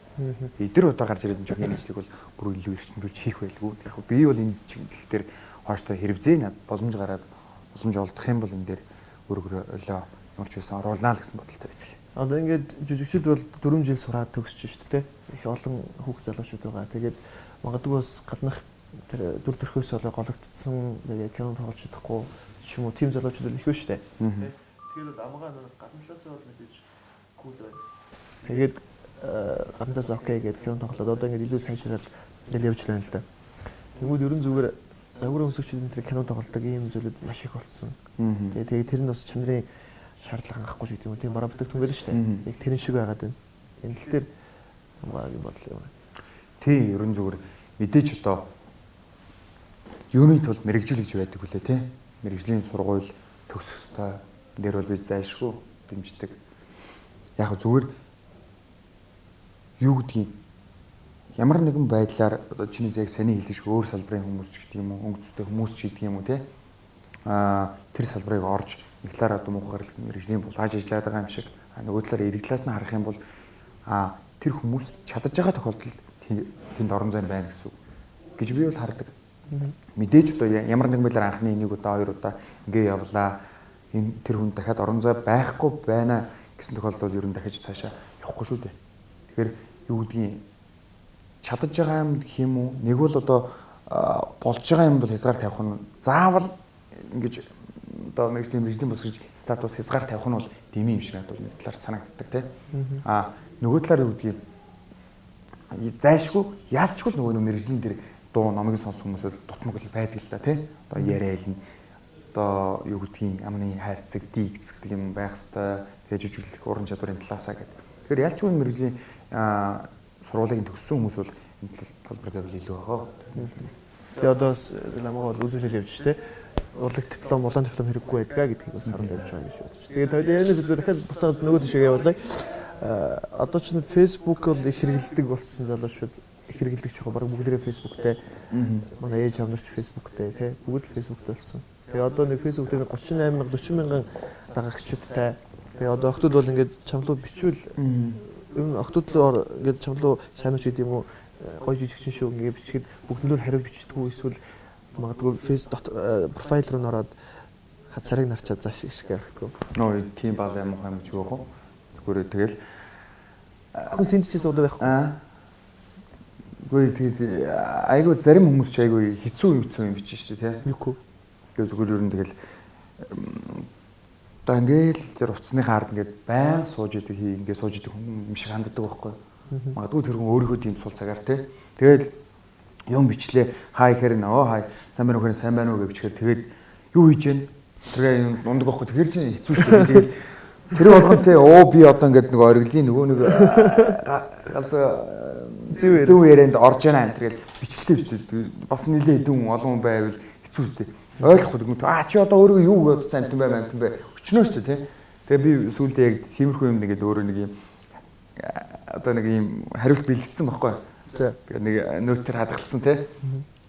B: Эдгээр одоо гарч ирээд энэ мэдлэг бол бүр илүү эрчимжүүлж хийх байлгүй. Яг би бол энэ чиглэл дээр хооштой хэрэгзээ над боломж гараад боломж олдох юм бол энэ дээр өөрөөрөө ямар ч байсан оруулнаа л гэсэн бодолтой байдаг.
A: Одоо ингээд жүжигчд бол 4 жил сураад төгсөж шүү дээ. Их олон хүүхд залуучууд байгаа. Тэгээд магадгүй бас гаднах тэр дүр төрхөөс олоо гологдсон тэгээд кино тоглож чадахгүй ч юм уу тийм залуучууд их байна шүү дээ. Тэгэхээр бол амгаа гадналаасаа бол мэдээж кул байна. Тэгээд гаднаас окей гэдэг кино тоглоод одоо ингээд илүү сайжрал ингээл явж байна л да. Тэгмүүд ерөн зүгээр загвар өмсөгчдийн тэр кино тоглодог ийм зүйлүүд маш их болсон. Тэгээд тэр нь бас чанарын шаардлага хангахгүй ч гэдэг юм. Тийм бараа бүтээгдэхүүн байл шүү дээ. Яг тэрэн шиг байгаад байна. Энэ тал дээр амгаагийн бодол юм байна.
B: Тий, ерөн зүгээр мэдээж одоо юуны тулд мэрэгжил гэж байдаг хүлээ тий. Мэрэгжлийн сургууль төгсөх ёстой. Дээр бол би зайлшгүй дэмждэг. Яг зүгээр юу гэдгийг ямар нэгэн байдлаар одоо чинээс яг саний хэлдэг шиг өөр салбарын хүмүүс ч гэдэг юм уу, өнгөцтэй хүмүүс ч гэдэг юм уу тий. Тэр салбарыг орж нэг талаараа одоо муухай гаралт мэрэгжлийн булааж ажиллаад байгаа юм шиг нөгөө талаараа эрэг талаас нь харах юм бол тэр хүмүүс чадаж байгаа тохиолдолд тэнд орон зай байна гэсэн үг гэж би бол хардаг. Мэдээж одоо ямар нэгэн байдлаар анхны 1 удаа 2 удаа ингээ явлаа. Энэ тэр хүн дахиад орон зай байхгүй байна гэсэн тохиолдолд ер нь дахиж цаашаа явахгүй шүү дээ. Тэгэхээр юу гэдгийг чадаж байгаа юм гэх юм уу? Нэг бол одоо болж байгаа юмд бол хязгаар тавих нь заавал ингэж одоо нэг тийм бизнес босгож статус хязгаар тавих нь бол дэмий юм шиг надад бол нэг талаар санагддаг тий. Нөгөө талаар юу гэдгийг зайлшгүй яалчгүй нөгөө мэрэгжлийн дээр дуу номыг сонсох хүмүүс бол дутмаг л байдаг л да тий. Одоо яриал нь одоо юу гэдгийг амны хайрцаг диигцэг юм байх хэвээр тэгээ жүжиглэх уран чадварын талаасаа гэдэг. Тэгэхээр яалчгүй мэрэгжлийн сургуулийн төгссөн хүмүүс бол энэ талбар дээр илүү байгаа.
A: Тэгээ одоо намайг бол үзүүлэл явж штэ. Урлаг диплом, улаан диплом хэрэггүй байдгаа гэдгийг бас харуулж явж байгаа юм шиг бодож. Тэгээд хоёулаа зөв дахиад буцаад нөгөө тишээ явуулъя. Одоо ч Facebook бол их хэрэгэлдэг болсон залуучууд их хэрэгэлдэг ч байгаа. Бараг бүгдээрээ Facebook-тэй. Манай ээж хамнарч Facebook-тэй тий. Бүгд л Facebook-тэй болсон. Тэгээ одоо нэг Facebook дээр 38,000 40,000 дагагчдтай. Тэгээ одоо охтууд бол ингээд чамлуу бичвэл ер нь охтууд л ингээд чамлуу сайн уу ч гэдэг юм уу гоё жижигчин шүү ингээд бичгээд бүгднээр хариу бичдэггүй эсвэл магадгүй профайл руу нөрөөд царыг нарчаад зааш шиг харагддаг.
B: Нөө тийм баг юм уу гэж юу вэ? Зүгээр тэгэл
A: хүн сэнтчээс удаа байхгүй.
B: Гэхдээ тэгээд айгүй зарим хүмүүс ч айгүй хэцүү юм бичиж шүү дээ тий.
A: Юугүй.
B: Тэгээд зүгээр ер нь тэгэл одоо ингээл тэр уцсныхаа ард ингээд байн сууж идэг ингээд сууж идэг хүн юм шиг ханддаг байхгүй. Магадгүй тэр хүн өөрийнхөө тийм сул цагаар тий. Тэгээд юм бичлээ хай гэхээр нөө хай сайн байна уу гэхээр сайн байна уу гэж бичгээд тэгээд юу хийж гэн тэгээ юм ундаг байхгүй тэр чинь хэцүү шүү дээ. Тэгээд тэр болгон тий би одоо ингээд нэг ориглын нөгөө нэг зөв ярианд орж яана энэ тэгээд бичлээ шүү дээ. Бас нилээ хэдэн олон хүн байвал хэцүү шүү дээ. Ойлгохгүй чи одоо өөрөө юу гэж амтан бай өчнөө шүү дээ тий. Тэгээ би сүүлдээ яг тиймэрхүү юм нэгээд өөрөө нэг юм одоо нэг юм хариулт бэлтгэсэн байхгүй. Тэгээ нэг нөтер хадгалсан тий.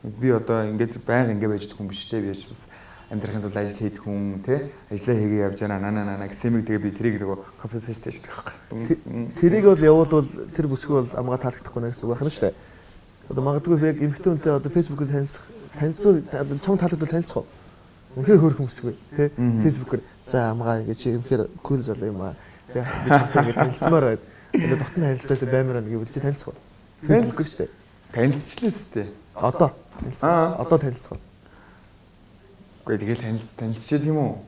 B: Би одоо ингээд байнга ингээд байж хүн биш тий. Би бас амьдрахын тулд ажил хийдэг хүн тий. Ажлаа хийгээ явж байгаа нана гэсэмиг тэгээ би тэрийг нөгөө копи пейст хийдэг байхгүй.
A: Тэрийг бол явуулвал тэр бүсгүй бол амгаа таалагдахгүй нэ гэсэн үг байна шүү дээ. Одоо магадгүй яг эмхтэн үнтэй одоо Facebook-д танилцсан чам таалагдвал танилцах уу? Үнэхээр хөөрхөн бүсгүй тий. Facebook-ээр за амгаа ингэ чи үнэхээр кул залуу юм аа. Тий. Би чамтай ингэ танилцмаар байд. Одоо дотны харилцаатай баймаар нэг үйл чи танилцах уу? Facebook-ээр шүү дээ.
B: Танилцчихлээ шүү дээ.
A: Одоо танилцах.
B: Гэхдээ тэгэл танилцчихэд юм уу?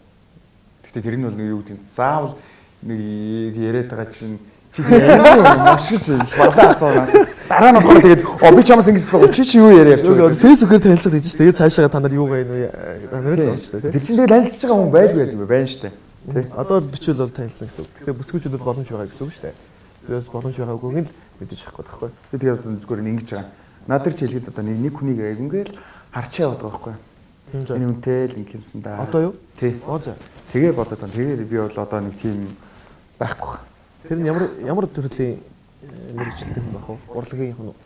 B: Гэхдээ тэр нь бол юу гэдэг заавал нэг яриад байгаа чинь чи маш гэж балаа асуунаас дараа нь болохоор тэгээд би чамаас ингэж асуу чи юу яриа явчих вэ?
A: Facebook-ээр танилцах гэж тэгээд цаашаа та нар юу гайна вэ? Нэрэл шүү дээ.
B: Тэр чинь тэгээд танилцж байгаа хүн байлгүй байдаг юм байна шүү дээ. Тий.
A: Одоо бичвэл бол танилцсан гэсэн үг. Тэгэхээр бүсгүйчүүдэд боломж байгаа гэсэн үг шүү дээ. Тэрээс боломж байгаагүй нь л мэдээж авахгүй байхгүй.
B: Би тэгээд одоо зүгээр ингэж байгаа. Надад ч хэлгээд одоо нэг хүнийг ингээл харчаа яваад байгаа байхгүй. Энэ үнтэй л ингэ юмсан да.
A: Одоо юу?
B: Тий. Тэгээ бодоод байна. Тэгээд би бол одоо нэг тийм байхгүй.
A: Тэр нь ямар төрлийн мэрэгчлэлтэй хүн байх вэ? Урлагийн хүн үү?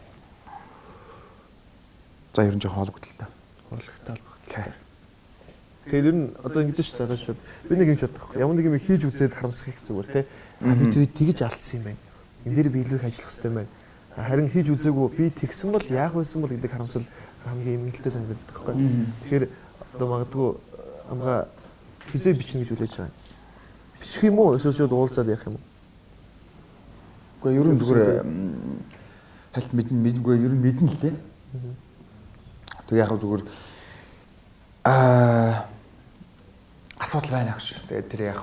B: За ер нь жоохон холбогдолтой.
A: Урлагтай байх. Тэгэхээр ер нь одоо ингэж ч залуу шүү. Би нэг юм ч бодох. Ямар нэг юм хийж үзээд харамсах их зүгээр тий. Би тэгж алдсан юм байна. Энд дээр би илүү их ажиллах хэрэгтэй юм байна. Харин хийж үзээгүй би тэгсэн бол яах байсан бол гэдэг харамсал хамгийн эмгэлтэй санагддаг байхгүй. Тэгэхээр одоо магадгүй амгаа хизээ бичнэ гэж үлээж байгаа. Бичих юм уу? Эсвэл шууд уулзаад явах юм уу?
B: Гэхдээ ер нь зүгээр хальт мэднэгүй ер нь мэднэ л дээ. Тэг яг зүгээр асуудал байна гэж. Тэгээд тэр яг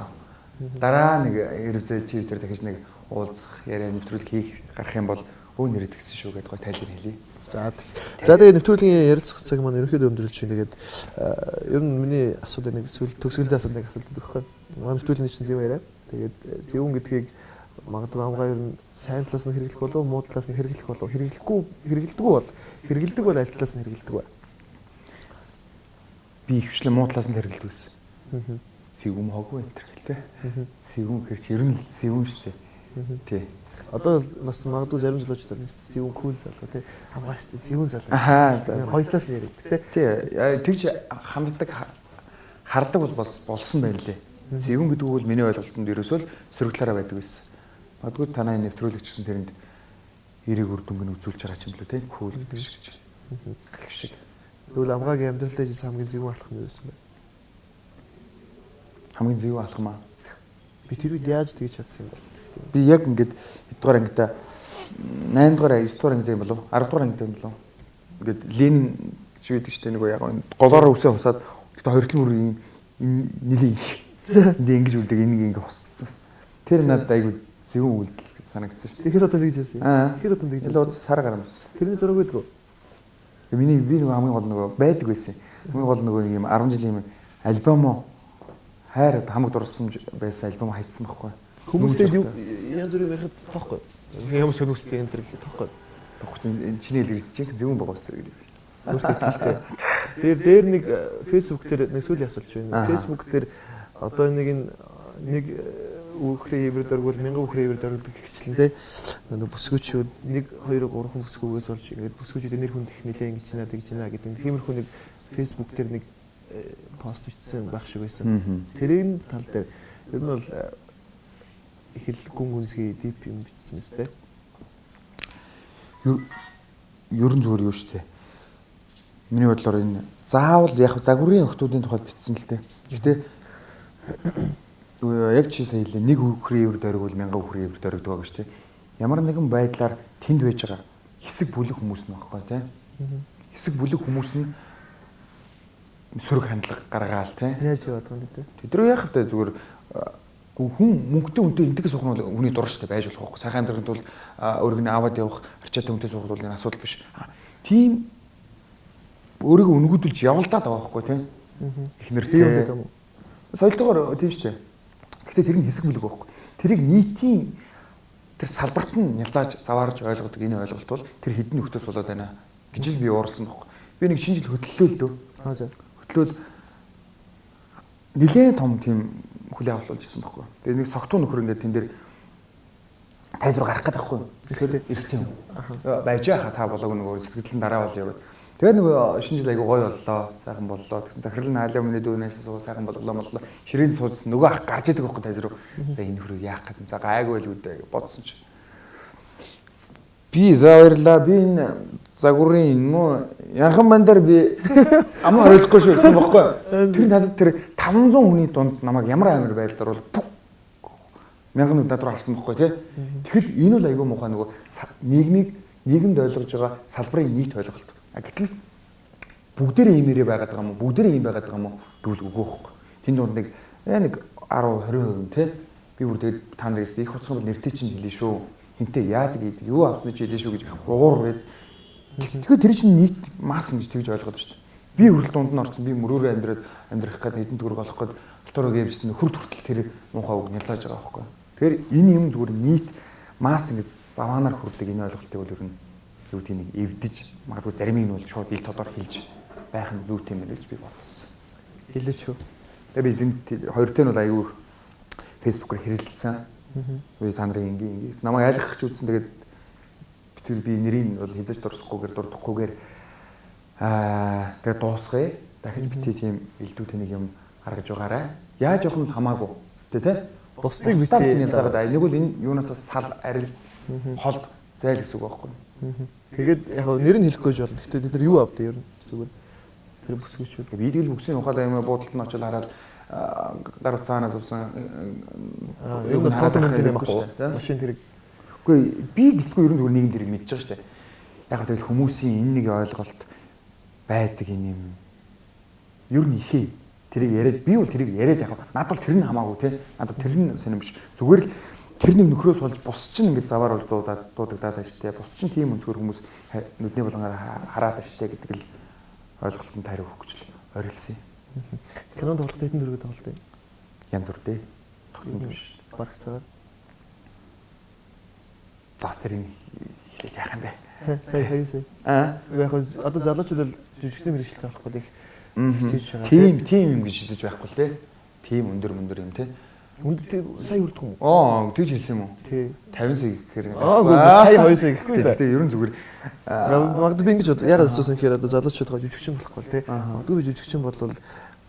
B: дараа нэг ирвзээ чи тэр дахиж нэг уулзах яриа нэвтрүүлэг хийх гарах юм бол өө нэрэд гисэн шүү гэдээ гой тайлбар хэлье.
A: За тэгээд нэвтрүүлгийн ярилцах цаг маань ерөнхийдөө өндөрлж байна. Тэгээд ер нь миний асуудал нэг төгсгөлдөө асуудал нэг асуудал байхгүй. Манай нэвтрүүлгийн чинь зөв яриа. Тэгээд зөвүүн гэдгийг магадгүй амгаа ер нь сайн талаас нь хэрэглэх болов муу талаас нь хэрэглэх болов хэрэгэлдэг бол аль талаас нь хэрэгэлдэг вэ?
B: Би ихвчлэн муу талаас нь хэрэгэлдэг байсан. Зэвүүн хоггүй энэ төр гэлтэй. Зэвүүн хэрч ер нь зэвүүн шүү дээ. Тий.
A: Одоо бас магадгүй зарим залуучууд бол зэвүүн кул залуу тий. Хамгаас зэвүүн залуу. Хоёр талаас нь яригддаг тий.
B: Тэгж ханддаг хардаг бол болсон байна лээ. Зэвүүн гэдэг үг бол миний ойлголтод ерөөсөө сөрөглөөрөө байдаг байсан. Магадгүй танай нэвтрүүлэгчсэн тэрэнд эрэг үр дүнг үзүүлж байгаа ч юм лүү те. Кул гэдэг шиг. Гэх шиг.
A: Тэгвэл амгаагийн амьдралдаа жис хамгийн зөв алхам нь байсан бэ?
B: Хамгийн зөв алхам аа.
A: Би тэр үед яаж тэгж чадсан юм бол?
B: Би яг ингээд хэдгээр ангида 8 дугаар 9 дугаар ангид юм болов 10 дугаар ангид юм болов ингээд Ленин шиг гэдэг чинь нэг яг голоороо үсээ хусаад гэхдээ хоёртлын бүр нилийн их энд ингэж үлдэг энийг ингэ хусцсан. Тэр надад айгүй зөв үйлдэл санагдсан шүү дээ.
A: Тэгэхээр одоо тэгж яасан. Тэгэхээр одоо тэгж
B: яасан. Сар гарамс.
A: Тэрний зураг байдгүй.
B: Би нөгөө хамгийн гол нөгөө байдаг байсан. Хамгийн гол нөгөө нэг юм 10 жилийн юм альбом хайр хамаг дурсамж байсан альбом хайцсан байхгүй.
A: Хүмүүстэй янз бүрийн байхад тоохгүй. Ямар сонирхолтой энэ төр тоохгүй.
B: Тоохгүй чиний хэлгэрч чинь зөвөн байгаа үстэй гэдэг юм.
A: Дээр нэг Facebook дээр нэг сүүлийн асуулт байна. Facebook дээр одоо нэг үхрийн хеврээр дөрвөл 1000 үхрийн хеврээр дөрвөлдөг гихчлэн те. Бүсгүүчүүд 1 2 3 бүсгүүгээс олж ингээд бүсгүүчүүдийн нэр хүнд их нэлээ ингэж байна гэдэг. Тиймэрхүү нэг Facebook дээр нэг пост бичсэн байх шиг байсан. Тэрийн тал дээр ер нь бол их л гүн гүнзгий дип юм бичсэн мэт те.
B: Ерөн зүгээр юу штэ. Миний бодлоор энэ заавал яг загварын охтуудын тухайд бичсэн л те. Гэхдээ яг чи сая хэлээ нэг үхрийн өвөр дөрөг бол 1000 үхрийн өвөр дөрөгдөг байгаа шүү дээ. Ямар нэгэн байдлаар тэнд байж байгаа хэсэг бүлэг хүмүүс нь баггүй те. Хэсэг бүлэг хүмүүс нь сөрөг хандлага гаргаал те.
A: Яаж яваад байгаа юм те.
B: Тэдрүү яах вэ зүгээр хүн мөнгөтэй үнтэй энтэг сухна бол хүний дурштай байж болох байхгүй. Сайхан амьдрахад бол өөрийг нь аваад явах арчаатай үнтэй сухад бол энэ асуудал биш. Тийм өөрийгөө өнгөдүүлж явуулдаад байгаа байхгүй те. Их нэртэй. Соёлтойгоор тийм шүү дээ. Гэхдээ тэр нь хэсэг бүлэг байхгүй. Тэрийг нийтийн тэр салбарт нь нялзааж заваарж ойлгодог энэ ойлголт бол тэр хэдэн нөхдөс болоод байна гэж л би уурсан байхгүй. Би нэг шинэ жил хөтлөлөө л дөө. Хөтлөөд нэлээд том тийм хүлээ авалт хийсэн байхгүй. Тэгээ нэг согтуу нөхөр ингээд тэн дээр тайзруу гарах гэдэг байхгүй. Эрэгтэй юм. Байж яха та болоог нөгөө сэтгэлэн дараа бол яваад. Тэгээд нөгөө шинэ жил айгу гоё боллоо, сайхан боллоо. Тэгсэн захирал нь хаалаа миний дүүнээс суу сайхан боллоо. Ширээн суудсан нөгөө ах гарч идэг байхгүй тайзруу. За энэ хөрөө яах гэдэг. За гайгүй л үүдээ бодсон чи. Би зааварлаа би энэ загварын муу янхан бандар би амаа хориглохгүй шүү гэсэн байхгүй. Тэр надад тэр 500 хүний дунд намайг ямар амар байдлаар бол мянган нүд надад харсан байхгүй тий. Тэгэхэд энэ бол айгүй муухай нөгөө нийгэмд ойлгож байгаа салбарын нийт ойлголт. Гэтэл бүгдээрээ иймэрээ байгаад байгаа юм уу? Бүгдээрээ ийм байгаад байгаа юм уу? Гэвэл үгүй байхгүй. Тэнд дунд нэг 10 20% тий. Би бүр тэгээд та нараас их хуцсан бол нэртэй чинь хэлээ шүү. Хинтээ яадаг гэдэг юу авснаа чи хэлээ шүү гэж уур байд. Тэгэхээр тэр чинь нийт масс гэж тэгж ойлгоод шүү дээ. Би хүрэл дунд нь орсон. Би мөрөөрөө амьдрах гээд хэдэн төгрөг олох гээд дотороо гэмжсэн хүр хүртэл тэр муухай үг нялзааж байгаа байхгүй. Тэгэхээр энэ юм зүгээр нийт масс ингэж заваанаар хүрдэг энэ ойлголтыг бол ер нь юу тийм нэг эвдэж магадгүй заримыг нь бол шууд ил тодор хэлж байх нь зүйтэй юм гэж би бодсон.
A: Хэлээч шүү.
B: Тэгээ би хоёртой нь бол аягүй фэйсбүүкээр хэрэлдсэн. Би та нарын ингийн намайг айлгах гэж үзсэн. Тэгээд би нэрийг бол хязгаарч дурсахгүйгээр дурдахгүйгээр тэгээд дуусгая. Дахиж бити тийм элдвүүтэй нэг юм гаргаж байгаарай. Яаж явах нь хамаагүй. Тэ? Бусдыг бити нялзаагаад нэг бол энэ юунаас сал арил хол зайл гэсэн үг байхгүй.
A: Тэгээд яг нэр нь хэлэхгүй болно. Гэхдээ бид нар юу авдаа ер нь зүгээр тэр бүсгүүчүүд.
B: Би тэгэл бүксийн ухаалаа юм бодолд нь очил хараад гар цаанаас авсан
A: юм таатах юм байхгүй. Машин тэрэг.
B: Үгүй би гэлтгүй ер нь зүгээр нийгэм тэрэг мэдж байгаа шүү дээ. Яг л тэгэл хүмүүсийн энэ нэг ойлголт байдаг юм. Ер нь ихээ тэрийг яриад би бол тэрийг яриад яг надад бол тэр нь хамаагүй те. Надад тэр нь сонирм биш. Зүгээр л тэр нэг нөхрөөс болж бус чинь ингэж заваар болж дуудагдаад байж тээ. Бус чинь тийм өнцгөр хүмүүс нүдний булангаар хараад байж тээ гэдэг л ойлголтод тариу өгөх гэж л орилсан.
A: Кинонд тоглох хэдэн дөрөв тоглолт юм.
B: Янз бүр дээ. Тоглолт биш.
A: Баг цагаар.
B: Зас тэрийг хэлээд яах юм бэ?
A: Сая хайсаа. Яг одоо залуучууд л жүжигчний мэргэжилт авахгүй л их хичээж байгаа.
B: Тийм юм гэж хэлж байхгүй л дээ. Тийм өндөр юм те.
A: Үнэтэй сая хүрдэг юм.
B: Тэгж хэлсэн юм уу?
A: Тий.
B: 50 сая гэхээр.
A: Сая 2 сая гэхгүй дээ.
B: Гэтэ ерөн зүгээр.
A: Магадгүй би ингэж бод. Ягаад асуусан гэхээр одоо залуучуудгаа жүжигчин болохгүй те. Магадгүй би жүжигчин болвол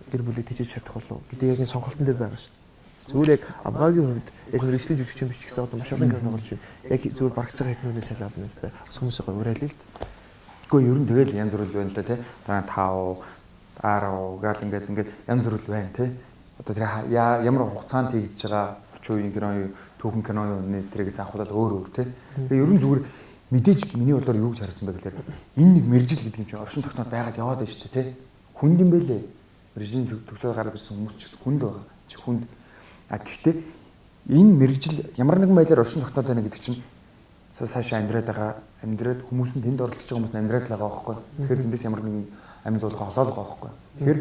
A: гэр бүлийг тэжээж чадах болов. Гэдэг яг энэ сонголтын дээр байгаа шүү дээ. Зүгээр яг амгаагийн хувьд яг мэрэгжлийн жүжигчин биш гэсэн одоо маш олон кино болж байна. Яг зүгээр барагцаа хэдэн үнэ цайлаад байна тест. Хүмүүсээ уриалъя л.
B: Гэхдээ ер нь тэгэл янз бүр байна л да тий. Дараа 5, 10 гал ингээд янз бүр байна тий. Одоо тэр ямар хугацаанд хийж байгаа орчин үеийн кино юу, түүхэн кино юу тэрээс авахудаа өөр тий. Тэгээ ер нь зүгээр мэдээж миний бодлоор юу гэж харсан бэ гэхээр энэ нэг мэрэгжил гэдэг юм чинь оршин тогтноод байгаад яваад байна шүү дээ тий. Хүнд юм бэлээ. Мэрэгжлийн төгсөөд гараад ирсэн хүмүүс ч гэсэн хүнд байгаа. Чи хүнд. А гэхдээ энэ мэрэгжил ямар нэгэн байдлаар оршин тогтноод байна гэдэг чинь цаашаа амьдраад хүмүүс нь тэнд оролцож байгаа хүмүүс нь амьдраад л байгаа байхгүй. Тэгэхээр тэндээс ямар нэгэн амин зуулга олоод байгаа байхгүй. Тэгэхээр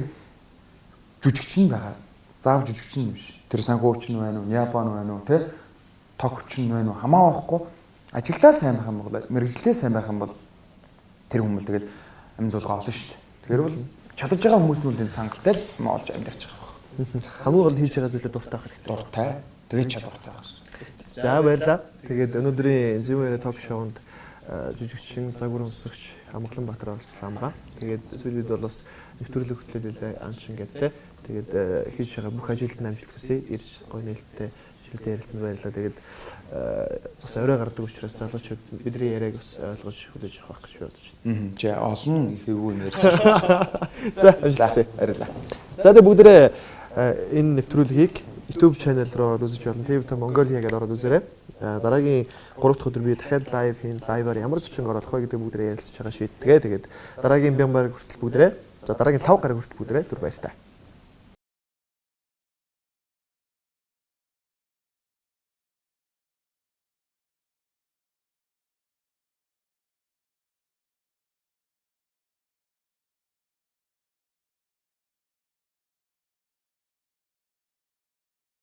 B: жүжигчин байгаа. Заав жүжигчин юм биш. Тэр санхүүч нь байна уу, Япон байна уу, тэ тогч нь байна уу хамаагүй. Ажилдаа сайн байх юм бол мэрэгжлээ сайн байх юм бол тэр хүмүүс тэгэл амин зуулга олно шүү дээ. Тэгэхээр бол чадаж байгаа хүмүүс нь үл энэ сангалтай л олж амьдарч байгаа байна.
A: Хамгийн гол хийж байгаа зүйлээ дуртай хэрэгтэй.
B: Дуртай. Тэгээд чадвартай байгаа шүү.
A: За баярлалаа. Тэгээд өнөөдрийн Зимээр ток шоунд жүжигчин, загвар өмсөгч Амгаланбаатар оролцлоо. Тэгээд сүүлд бол бас нэвтрүүлэг хөтлөлөө анчин гэдэг. Тэгээд хийж байгаа бүх ажилд амжилт хүсье. Ирж гоё нээлттэй жилдээ ярилцсан баярлалаа. Тэгээд бас орой гардаг учраас залуучууд бидний яриаг бас ойлгож хүлээж авах гэж бодож байна.
B: За олон их өвөө юм ярьсан шүү.
A: За ажилласаа.
B: Баярлалаа.
A: За тэгээд бүгдээрээ энэ нэвтрүүлгийг YouTube channel руу үзэж болно. TV Mongolia гэдээ ороод үзээрэй. Дараагийн 3 дахь өдөр би дахиад лайв хийн, лайваар ямар зочин оруулах вэ гэдэг бүгдээ ярилцж байгаа шийдтгээ. Тэгээд дараагийн бямбар хүртэл бүгдээ. За дараагийн 5 гараг хүртэл бүгдээ түр баяртай.